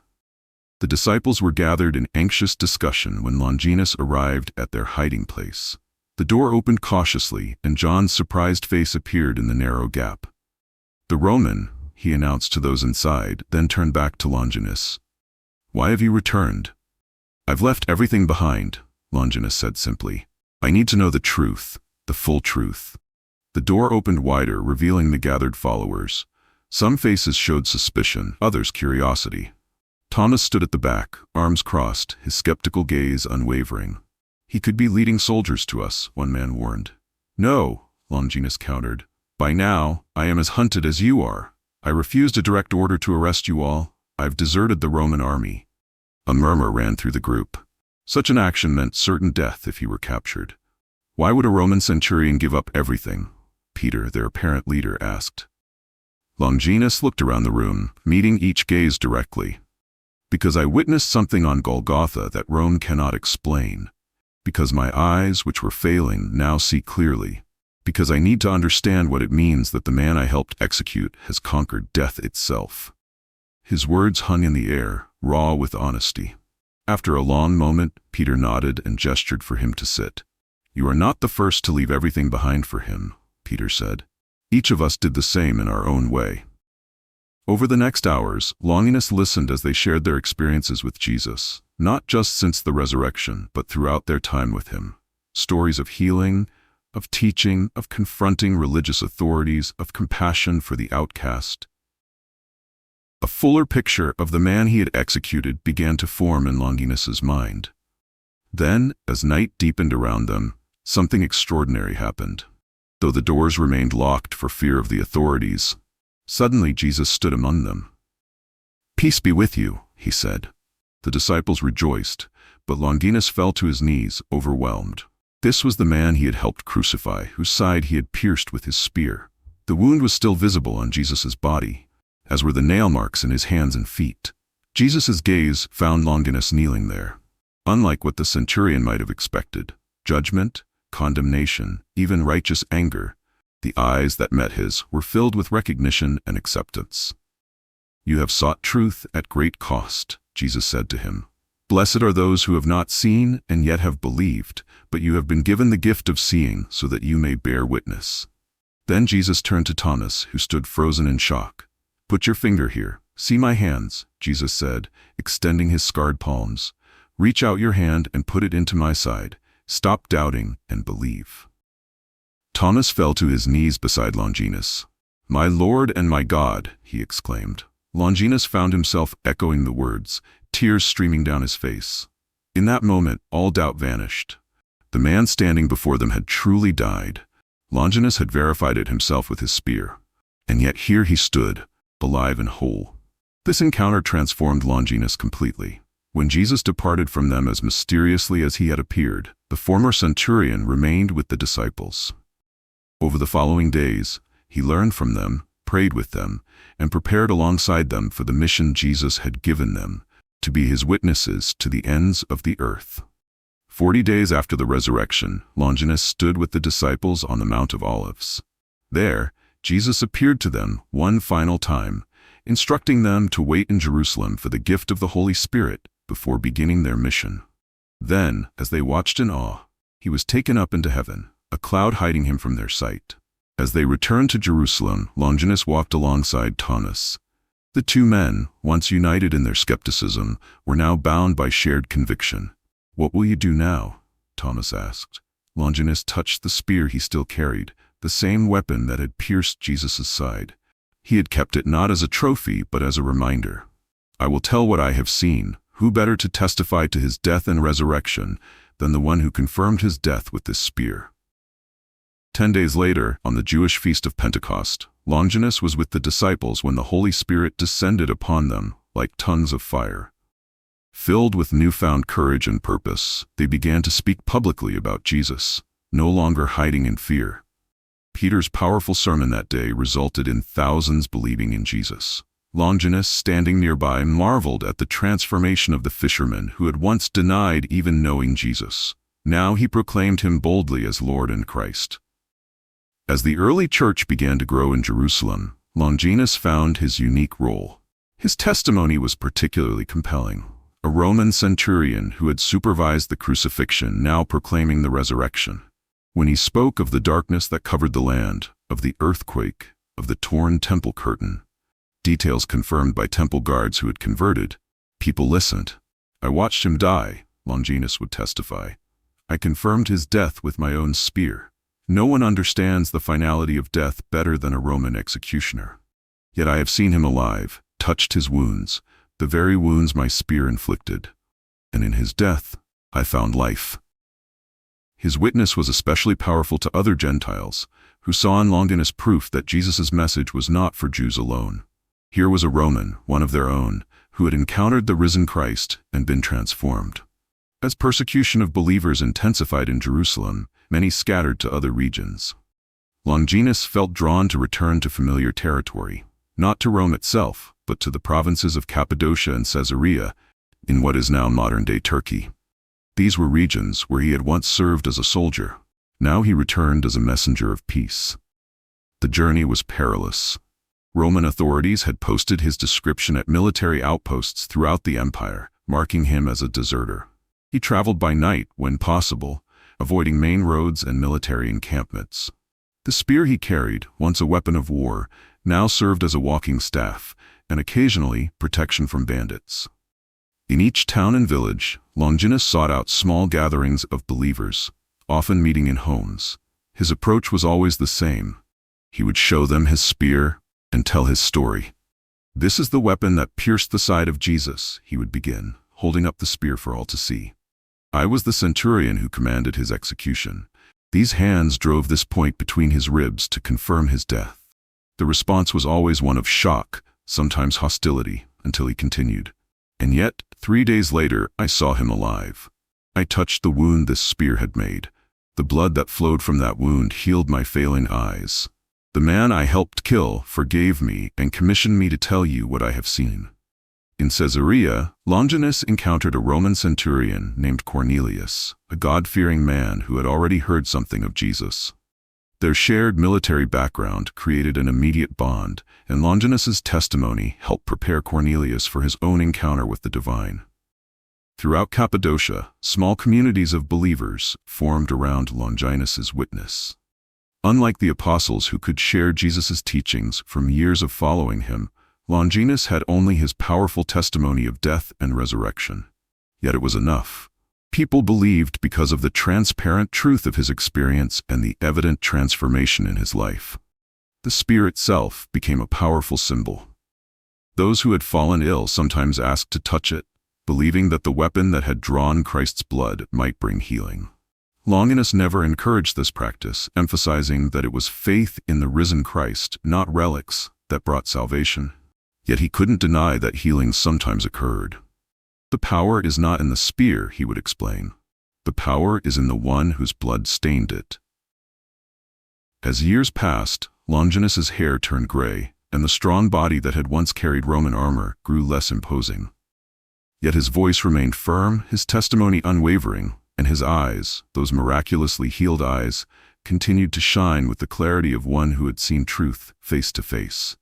The disciples were gathered in anxious discussion when Longinus arrived at their hiding place. The door opened cautiously, and John's surprised face appeared in the narrow gap. "The Roman," he announced to those inside, then turned back to Longinus. "Why have you returned?" "I've left everything behind," Longinus said simply. "I need to know the truth, the full truth." The door opened wider, revealing the gathered followers. Some faces showed suspicion, others curiosity. Thomas stood at the back, arms crossed, his skeptical gaze unwavering. "He could be leading soldiers to us," one man warned. "No," Longinus countered. "By now, I am as hunted as you are. I refused a direct order to arrest you all. I've deserted the Roman army." A murmur ran through the group. Such an action meant certain death if he were captured. "Why would a Roman centurion give up everything?" Peter, their apparent leader, asked. Longinus looked around the room, meeting each gaze directly. "Because I witnessed something on Golgotha that Rome cannot explain. Because my eyes, which were failing, now see clearly. Because I need to understand what it means that the man I helped execute has conquered death itself." His words hung in the air, raw with honesty. After a long moment, Peter nodded and gestured for him to sit. "You are not the first to leave everything behind for him," Peter said. "Each of us did the same in our own way." Over the next hours, Longinus listened as they shared their experiences with Jesus, not just since the resurrection, but throughout their time with him. Stories of healing, of teaching, of confronting religious authorities, of compassion for the outcast. A fuller picture of the man he had executed began to form in Longinus's mind. Then, as night deepened around them, something extraordinary happened. Though the doors remained locked for fear of the authorities, suddenly Jesus stood among them. "Peace be with you," he said. The disciples rejoiced, but Longinus fell to his knees, overwhelmed. This was the man he had helped crucify, whose side he had pierced with his spear. The wound was still visible on Jesus' body, as were the nail marks in his hands and feet. Jesus' gaze found Longinus kneeling there. Unlike what the centurion might have expected, judgment, condemnation, even righteous anger, the eyes that met his were filled with recognition and acceptance. "You have sought truth at great cost," Jesus said to him. "Blessed are those who have not seen and yet have believed, but you have been given the gift of seeing so that you may bear witness." Then Jesus turned to Thomas, who stood frozen in shock. "Put your finger here. See my hands," Jesus said, extending his scarred palms. "Reach out your hand and put it into my side. Stop doubting and believe." Thomas fell to his knees beside Longinus. "My Lord and my God," he exclaimed. Longinus found himself echoing the words, tears streaming down his face. In that moment, all doubt vanished. The man standing before them had truly died. Longinus had verified it himself with his spear. And yet here he stood, alive and whole. This encounter transformed Longinus completely. When Jesus departed from them as mysteriously as he had appeared, the former centurion remained with the disciples. Over the following days, he learned from them, prayed with them, and prepared alongside them for the mission Jesus had given them, to be his witnesses to the ends of the earth. 40 days after the resurrection, Longinus stood with the disciples on the Mount of Olives. There, Jesus appeared to them one final time, instructing them to wait in Jerusalem for the gift of the Holy Spirit before beginning their mission. Then, as they watched in awe, he was taken up into heaven, a cloud hiding him from their sight. As they returned to Jerusalem, Longinus walked alongside Thomas. The two men, once united in their skepticism, were now bound by shared conviction. "What will you do now?" Thomas asked. Longinus touched the spear he still carried, the same weapon that had pierced Jesus' side. He had kept it not as a trophy, but as a reminder. "I will tell what I have seen. Who better to testify to his death and resurrection than the one who confirmed his death with this spear?" 10 days later, on the Jewish feast of Pentecost, Longinus was with the disciples when the Holy Spirit descended upon them like tongues of fire. Filled with newfound courage and purpose, they began to speak publicly about Jesus, no longer hiding in fear. Peter's powerful sermon that day resulted in thousands believing in Jesus. Longinus, standing nearby, marveled at the transformation of the fisherman who had once denied even knowing Jesus. Now he proclaimed him boldly as Lord and Christ. As the early church began to grow in Jerusalem, Longinus found his unique role. His testimony was particularly compelling. A Roman centurion who had supervised the crucifixion, now proclaiming the resurrection. When he spoke of the darkness that covered the land, of the earthquake, of the torn temple curtain, details confirmed by temple guards who had converted, people listened. "I watched him die," Longinus would testify. "I confirmed his death with my own spear." No one understands the finality of death better than a Roman executioner. Yet I have seen him alive, touched his wounds, the very wounds my spear inflicted. And in his death, I found life. His witness was especially powerful to other Gentiles, who saw in Longinus proof that Jesus' message was not for Jews alone. Here was a Roman, one of their own, who had encountered the risen Christ and been transformed. As persecution of believers intensified in Jerusalem, many scattered to other regions. Longinus felt drawn to return to familiar territory, not to Rome itself, but to the provinces of Cappadocia and Caesarea, in what is now modern-day Turkey. These were regions where he had once served as a soldier. Now he returned as a messenger of peace. The journey was perilous. Roman authorities had posted his description at military outposts throughout the empire, marking him as a deserter. He traveled by night when possible, avoiding main roads and military encampments. The spear he carried, once a weapon of war, now served as a walking staff, and occasionally protection from bandits. In each town and village, Longinus sought out small gatherings of believers, often meeting in homes. His approach was always the same. He would show them his spear and tell his story. "This is the weapon that pierced the side of Jesus," he would begin, holding up the spear for all to see. "I was the centurion who commanded his execution, These hands drove this point between his ribs to confirm his death. The response was always one of shock, sometimes hostility, until he continued. And yet, 3 days later, I saw him alive. I touched the wound this spear had made. The blood that flowed from that wound healed my failing eyes. The man I helped kill forgave me and commissioned me to tell you what I have seen. In Caesarea, Longinus encountered a Roman centurion named Cornelius, a God-fearing man who had already heard something of Jesus. Their shared military background created an immediate bond, and Longinus's testimony helped prepare Cornelius for his own encounter with the divine. Throughout Cappadocia, small communities of believers formed around Longinus's witness. Unlike the apostles who could share Jesus' teachings from years of following him, Longinus had only his powerful testimony of death and resurrection. Yet it was enough. People believed because of the transparent truth of his experience and the evident transformation in his life. The spear itself became a powerful symbol. Those who had fallen ill sometimes asked to touch it, believing that the weapon that had drawn Christ's blood might bring healing. Longinus never encouraged this practice, emphasizing that it was faith in the risen Christ, not relics, that brought salvation. Yet he couldn't deny that healings sometimes occurred. The power is not in the spear, he would explain. The power is in the one whose blood stained it. As years passed, Longinus's hair turned gray, and the strong body that had once carried Roman armor grew less imposing. Yet his voice remained firm, his testimony unwavering, and his eyes, those miraculously healed eyes, continued to shine with the clarity of one who had seen truth face to face.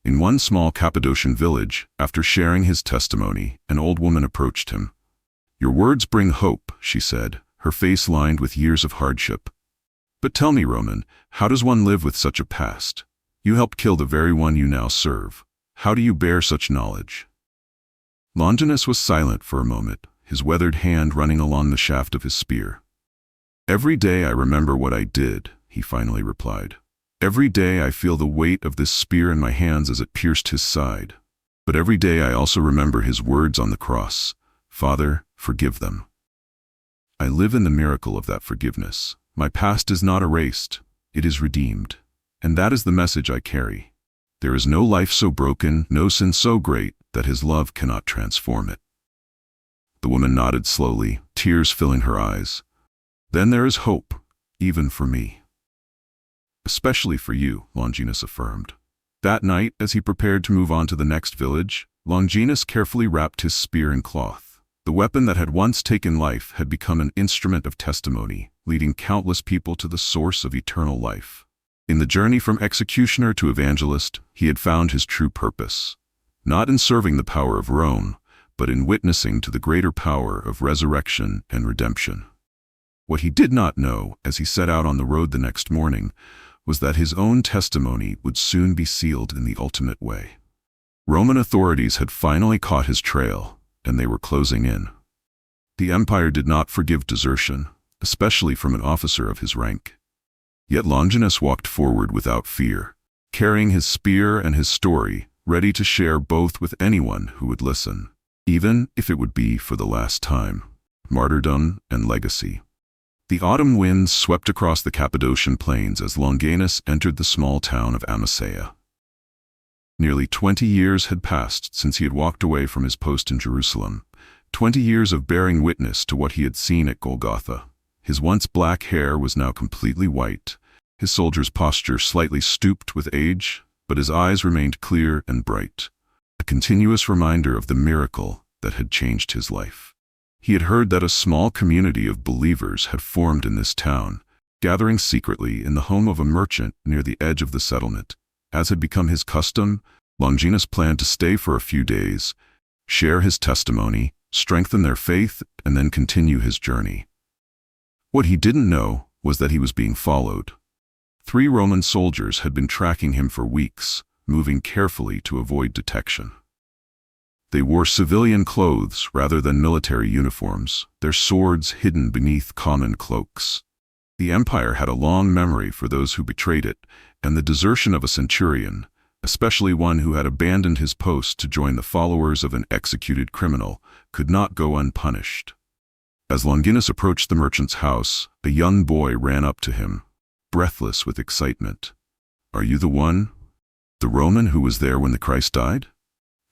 In one small Cappadocian village, after sharing his testimony, an old woman approached him. "Your words bring hope," she said, her face lined with years of hardship. "But tell me, Roman, how does one live with such a past? You helped kill the very one you now serve. How do you bear such knowledge?" Longinus was silent for a moment, his weathered hand running along the shaft of his spear. "Every day I remember what I did," he finally replied. "Every day I feel the weight of this spear in my hands as it pierced his side. But every day I also remember his words on the cross, 'Father, forgive them.' I live in the miracle of that forgiveness. My past is not erased, it is redeemed. And that is the message I carry. There is no life so broken, no sin so great, that his love cannot transform it." The woman nodded slowly, tears filling her eyes. "Then there is hope, even for me." "Especially for you," Longinus affirmed. That night, as he prepared to move on to the next village, Longinus carefully wrapped his spear in cloth. The weapon that had once taken life had become an instrument of testimony, leading countless people to the source of eternal life. In the journey from executioner to evangelist, he had found his true purpose, not in serving the power of Rome, but in witnessing to the greater power of resurrection and redemption. What he did not know, as he set out on the road the next morning, was that his own testimony would soon be sealed in the ultimate way. Roman authorities had finally caught his trail, and they were closing in. The empire did not forgive desertion, especially from an officer of his rank. Yet Longinus walked forward without fear, carrying his spear and his story, ready to share both with anyone who would listen, even if it would be for the last time. Martyrdom and legacy. The autumn winds swept across the Cappadocian plains as Longinus entered the small town of Amasea. Nearly 20 years had passed since he had walked away from his post in Jerusalem, 20 years of bearing witness to what he had seen at Golgotha. His once black hair was now completely white, his soldier's posture slightly stooped with age, but his eyes remained clear and bright, a continuous reminder of the miracle that had changed his life. He had heard that a small community of believers had formed in this town, gathering secretly in the home of a merchant near the edge of the settlement. As had become his custom, Longinus planned to stay for a few days, share his testimony, strengthen their faith, and then continue his journey. What he didn't know was that he was being followed. 3 Roman soldiers had been tracking him for weeks, moving carefully to avoid detection. They wore civilian clothes rather than military uniforms, their swords hidden beneath common cloaks. The empire had a long memory for those who betrayed it, and the desertion of a centurion, especially one who had abandoned his post to join the followers of an executed criminal, could not go unpunished. As Longinus approached the merchant's house, a young boy ran up to him, breathless with excitement. "Are you the one? The Roman who was there when the Christ died?"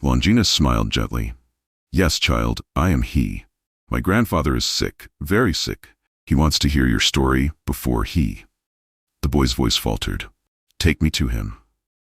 Longinus smiled gently. "Yes, child, I am he. My grandfather is sick, very sick. He wants to hear your story before he—" The boy's voice faltered. "Take me to him,"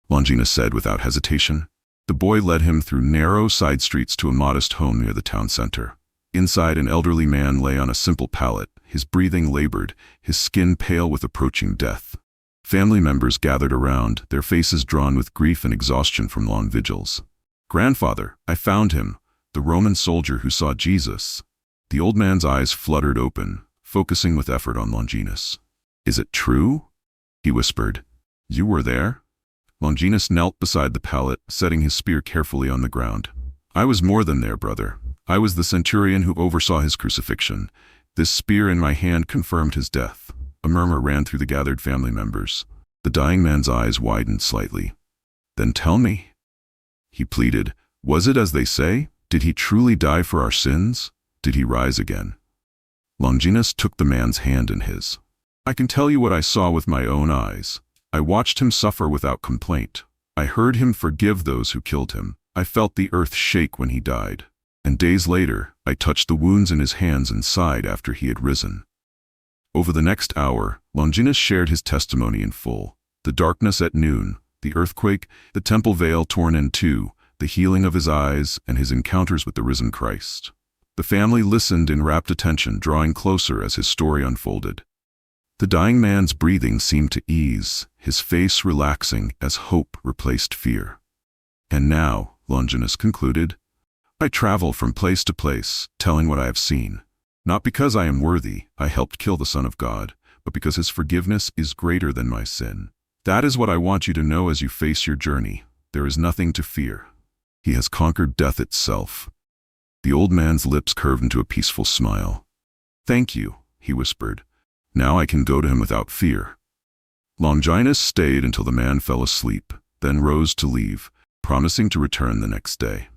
Longinus said without hesitation. The boy led him through narrow side streets to a modest home near the town center. Inside, an elderly man lay on a simple pallet, his breathing labored, his skin pale with approaching death. Family members gathered around, their faces drawn with grief and exhaustion from long vigils. "Grandfather, I found him, the Roman soldier who saw Jesus." The old man's eyes fluttered open, focusing with effort on Longinus. "Is it true?" he whispered. "You were there?" Longinus knelt beside the pallet, setting his spear carefully on the ground. "I was more than there, brother. I was the centurion who oversaw his crucifixion. This spear in my hand confirmed his death." A murmur ran through the gathered family members. The dying man's eyes widened slightly. "Then tell me," he pleaded, "was it as they say? Did he truly die for our sins? Did he rise again?" Longinus took the man's hand in his. "I can tell you what I saw with my own eyes. I watched him suffer without complaint. I heard him forgive those who killed him. I felt the earth shake when he died. And days later, I touched the wounds in his hands and sighed after he had risen." Over the next hour, Longinus shared his testimony in full. The darkness at noon, the earthquake, the temple veil torn in two, the healing of his eyes, and his encounters with the risen Christ. The family listened in rapt attention, drawing closer as his story unfolded. The dying man's breathing seemed to ease, his face relaxing as hope replaced fear. "And now," Longinus concluded, "I travel from place to place, telling what I have seen. Not because I am worthy, I helped kill the Son of God, but because his forgiveness is greater than my sin. That is what I want you to know as you face your journey. There is nothing to fear. He has conquered death itself." The old man's lips curved into a peaceful smile. "Thank you," he whispered. "Now I can go to him without fear." Longinus stayed until the man fell asleep, then rose to leave, promising to return the next day.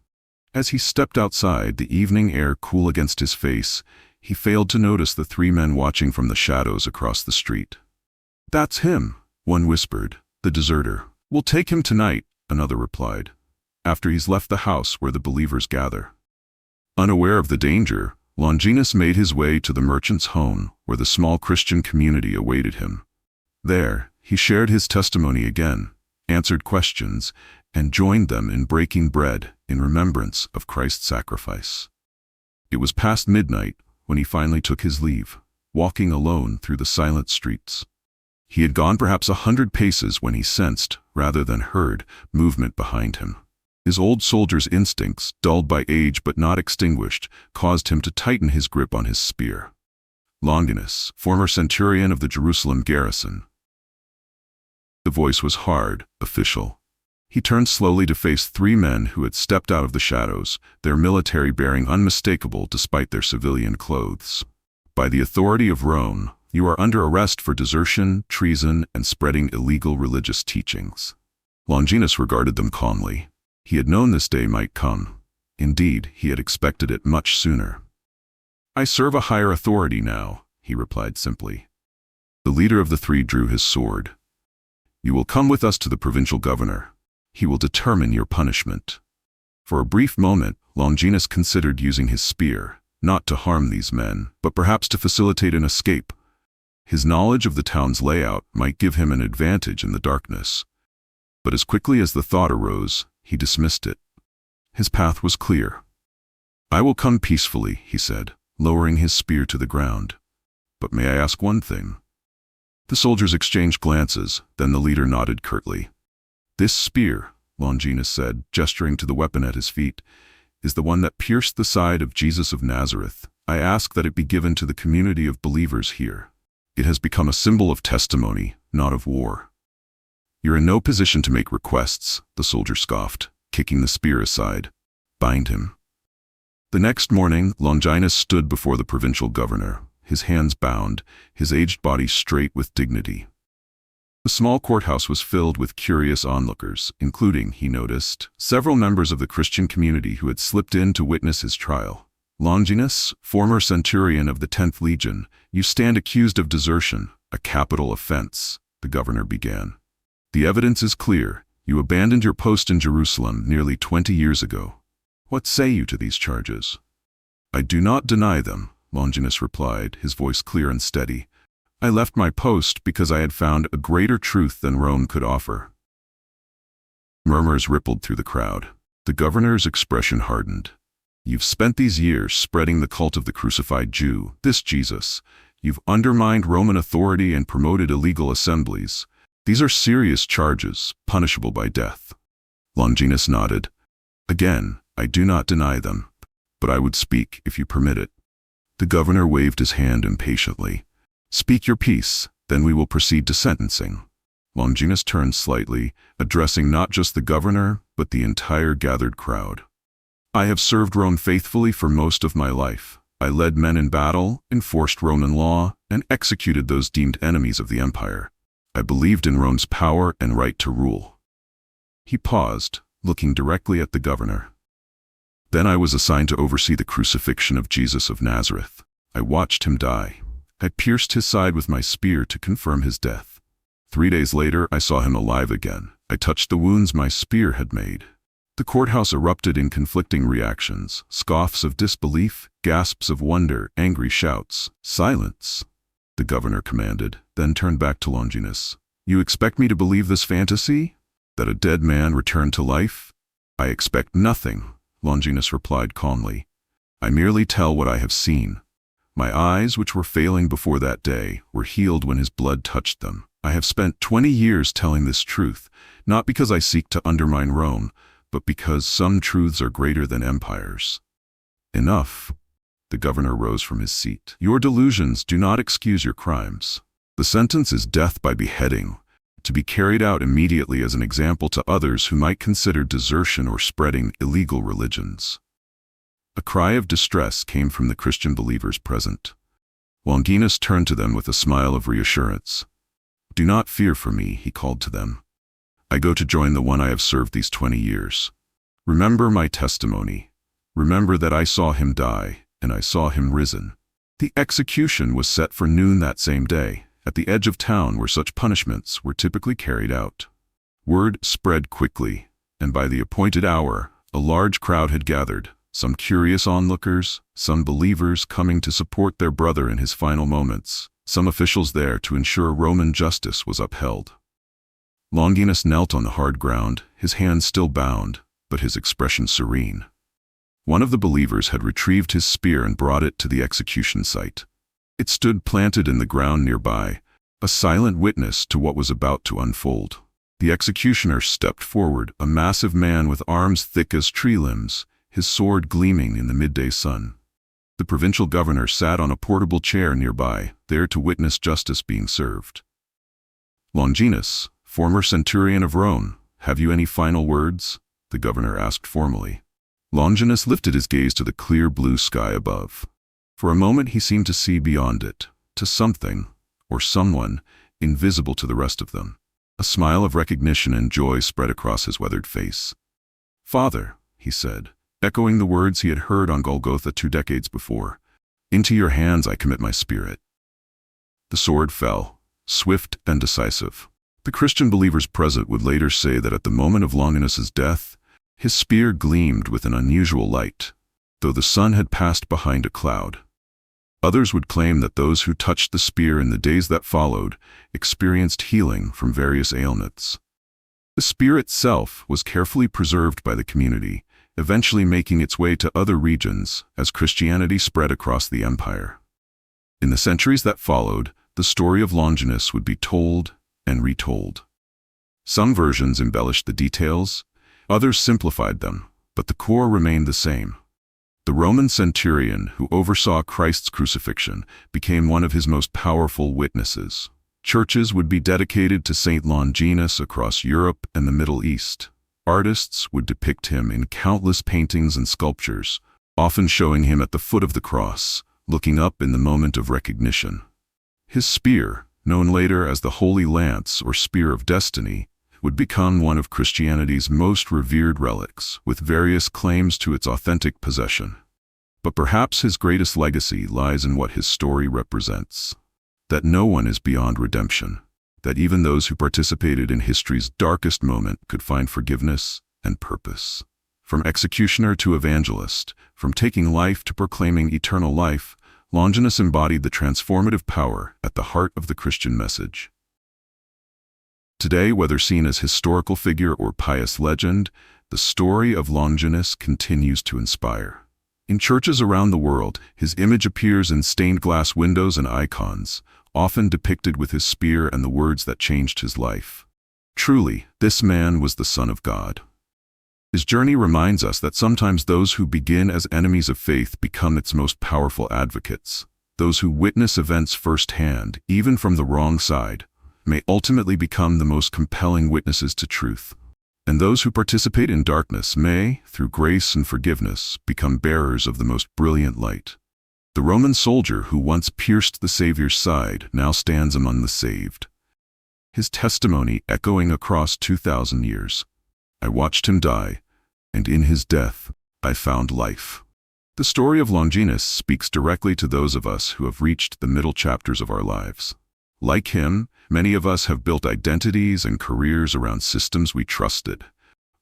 As he stepped outside, the evening air cool against his face, he failed to notice the three men watching from the shadows across the street. "That's him," one whispered. "The deserter. We'll take him tonight," another replied, "after he's left the house where the believers gather." Unaware of the danger, Longinus made his way to the merchant's home, where the small Christian community awaited him. There, he shared his testimony again, answered questions, and joined them in breaking bread in remembrance of Christ's sacrifice. It was past midnight when he finally took his leave, walking alone through the silent streets. He had gone perhaps 100 paces when he sensed, rather than heard, movement behind him. His old soldier's instincts, dulled by age but not extinguished, caused him to tighten his grip on his spear. Longinus, former centurion of the Jerusalem garrison. The voice was hard, official. He turned slowly to face three men who had stepped out of the shadows, their military bearing unmistakable despite their civilian clothes. "By the authority of Rome, you are under arrest for desertion, treason, and spreading illegal religious teachings." Longinus regarded them calmly. He had known this day might come. Indeed, he had expected it much sooner. "I serve a higher authority now," he replied simply. The leader of the three drew his sword. "You will come with us to the provincial governor. He will determine your punishment." For a brief moment, Longinus considered using his spear, not to harm these men, but perhaps to facilitate an escape. His knowledge of the town's layout might give him an advantage in the darkness. But as quickly as the thought arose, he dismissed it. His path was clear. "I will come peacefully," he said, lowering his spear to the ground. "But may I ask one thing?" The soldiers exchanged glances, then the leader nodded curtly. "This spear," Longinus said, gesturing to the weapon at his feet, "is the one that pierced the side of Jesus of Nazareth. I ask that it be given to the community of believers here. It has become a symbol of testimony, not of war." "You're in no position to make requests," the soldier scoffed, kicking the spear aside. "Bind him." The next morning, Longinus stood before the provincial governor, his hands bound, his aged body straight with dignity. The small courthouse was filled with curious onlookers, including, he noticed, several members of the Christian community who had slipped in to witness his trial. Longinus, former centurion of the 10th Legion, you stand accused of desertion, a capital offense, the governor began. The evidence is clear. You abandoned your post in Jerusalem nearly 20 years ago. What say you to these charges? I do not deny them, Longinus replied, his voice clear and steady. I left my post because I had found a greater truth than Rome could offer. Murmurs rippled through the crowd. The governor's expression hardened. You've spent these years spreading the cult of the crucified Jew, this Jesus. You've undermined Roman authority and promoted illegal assemblies. These are serious charges, punishable by death. Longinus nodded. Again, I do not deny them, but I would speak if you permit it. The governor waved his hand impatiently. Speak your piece, then we will proceed to sentencing. Longinus turned slightly, addressing not just the governor, but the entire gathered crowd. I have served Rome faithfully for most of my life. I led men in battle, enforced Roman law, and executed those deemed enemies of the empire. I believed in Rome's power and right to rule. He paused, looking directly at the governor. Then I was assigned to oversee the crucifixion of Jesus of Nazareth. I watched him die. I pierced his side with my spear to confirm his death. 3 days later, I saw him alive again. I touched the wounds my spear had made. The courthouse erupted in conflicting reactions, scoffs of disbelief, gasps of wonder, angry shouts. Silence, the governor commanded, then turned back to Longinus. You expect me to believe this fantasy? That a dead man returned to life? I expect nothing, Longinus replied calmly. I merely tell what I have seen. My eyes, which were failing before that day, were healed when his blood touched them. I have spent 20 years telling this truth, not because I seek to undermine Rome, but because some truths are greater than empires. Enough. The governor rose from his seat. Your delusions do not excuse your crimes. The sentence is death by beheading, to be carried out immediately as an example to others who might consider desertion or spreading illegal religions. A cry of distress came from the Christian believers present. Longinus turned to them with a smile of reassurance. Do not fear for me, he called to them. I go to join the one I have served these 20 years. Remember my testimony. Remember that I saw him die, and I saw him risen. The execution was set for noon that same day, at the edge of town where such punishments were typically carried out. Word spread quickly, and by the appointed hour, a large crowd had gathered, some curious onlookers, some believers coming to support their brother in his final moments, some officials there to ensure Roman justice was upheld. Longinus knelt on the hard ground, his hands still bound, but his expression serene. One of the believers had retrieved his spear and brought it to the execution site. It stood planted in the ground nearby, a silent witness to what was about to unfold. The executioner stepped forward, a massive man with arms thick as tree limbs, his sword gleaming in the midday sun. The provincial governor sat on a portable chair nearby, there to witness justice being served. Longinus, former centurion of Rome, have you any final words? The governor asked formally. Longinus lifted his gaze to the clear blue sky above. For a moment he seemed to see beyond it, to something, or someone, invisible to the rest of them. A smile of recognition and joy spread across his weathered face. Father, he said, echoing the words he had heard on Golgotha 2 decades before, into your hands I commit my spirit. The sword fell, swift and decisive. The Christian believers present would later say that at the moment of Longinus's death, his spear gleamed with an unusual light, though the sun had passed behind a cloud. Others would claim that those who touched the spear in the days that followed experienced healing from various ailments. The spear itself was carefully preserved by the community, eventually making its way to other regions as Christianity spread across the empire. In the centuries that followed, the story of Longinus would be told and retold. Some versions embellished the details, others simplified them, but the core remained the same. The Roman centurion who oversaw Christ's crucifixion became one of his most powerful witnesses. Churches would be dedicated to Saint Longinus across Europe and the Middle East. Artists would depict him in countless paintings and sculptures, often showing him at the foot of the cross, looking up in the moment of recognition. His spear, known later as the Holy Lance or Spear of Destiny, would become one of Christianity's most revered relics, with various claims to its authentic possession. But perhaps his greatest legacy lies in what his story represents. That no one is beyond redemption. That even those who participated in history's darkest moment could find forgiveness and purpose. From executioner to evangelist, from taking life to proclaiming eternal life, Longinus embodied the transformative power at the heart of the Christian message. Today, whether seen as historical figure or pious legend, the story of Longinus continues to inspire. In churches around the world, his image appears in stained glass windows and icons, often depicted with his spear and the words that changed his life. Truly, this man was the Son of God. His journey reminds us that sometimes those who begin as enemies of faith become its most powerful advocates. Those who witness events firsthand, even from the wrong side, may ultimately become the most compelling witnesses to truth. And those who participate in darkness may, through grace and forgiveness, become bearers of the most brilliant light. The Roman soldier who once pierced the Savior's side now stands among the saved. His testimony echoing across 2,000 years. I watched him die, and in his death, I found life. The story of Longinus speaks directly to those of us who have reached the middle chapters of our lives. Like him, many of us have built identities and careers around systems we trusted,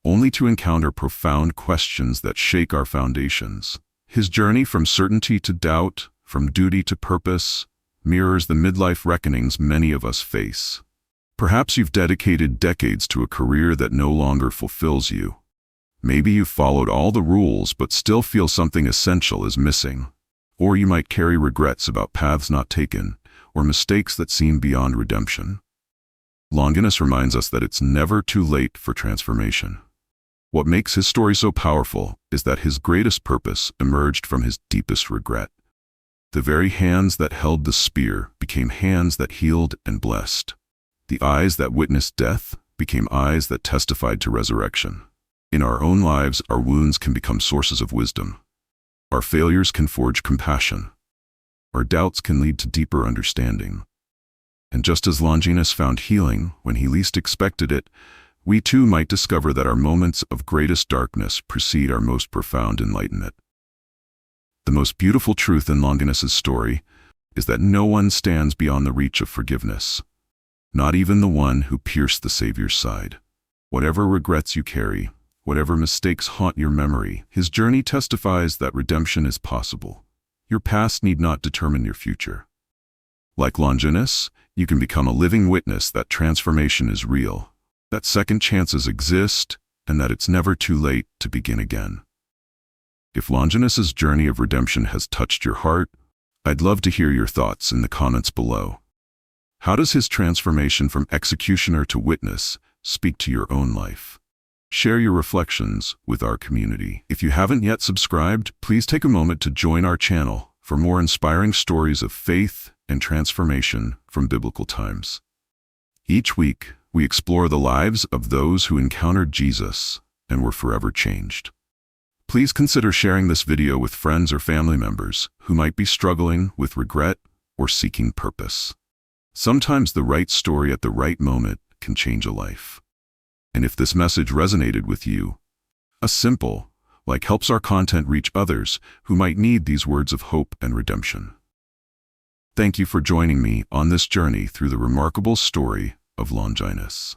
only to encounter profound questions that shake our foundations. His journey from certainty to doubt, from duty to purpose, mirrors the midlife reckonings many of us face. Perhaps you've dedicated decades to a career that no longer fulfills you. Maybe you've followed all the rules but still feel something essential is missing. Or you might carry regrets about paths not taken, or mistakes that seem beyond redemption. Longinus reminds us that it's never too late for transformation. What makes his story so powerful is that his greatest purpose emerged from his deepest regret. The very hands that held the spear became hands that healed and blessed. The eyes that witnessed death became eyes that testified to resurrection. In our own lives, our wounds can become sources of wisdom. Our failures can forge compassion. Our doubts can lead to deeper understanding. And just as Longinus found healing when he least expected it, we too might discover that our moments of greatest darkness precede our most profound enlightenment. The most beautiful truth in Longinus's story is that no one stands beyond the reach of forgiveness, not even the one who pierced the Savior's side. Whatever regrets you carry, whatever mistakes haunt your memory, his journey testifies that redemption is possible. Your past need not determine your future. Like Longinus, you can become a living witness that transformation is real, that second chances exist, and that it's never too late to begin again. If Longinus's journey of redemption has touched your heart, I'd love to hear your thoughts in the comments below. How does his transformation from executioner to witness speak to your own life? Share your reflections with our community. If you haven't yet subscribed, please take a moment to join our channel for more inspiring stories of faith and transformation from biblical times. Each week, we explore the lives of those who encountered Jesus and were forever changed. Please consider sharing this video with friends or family members who might be struggling with regret or seeking purpose. Sometimes the right story at the right moment can change a life. And if this message resonated with you, a simple like helps our content reach others who might need these words of hope and redemption. Thank you for joining me on this journey through the remarkable story of Longinus.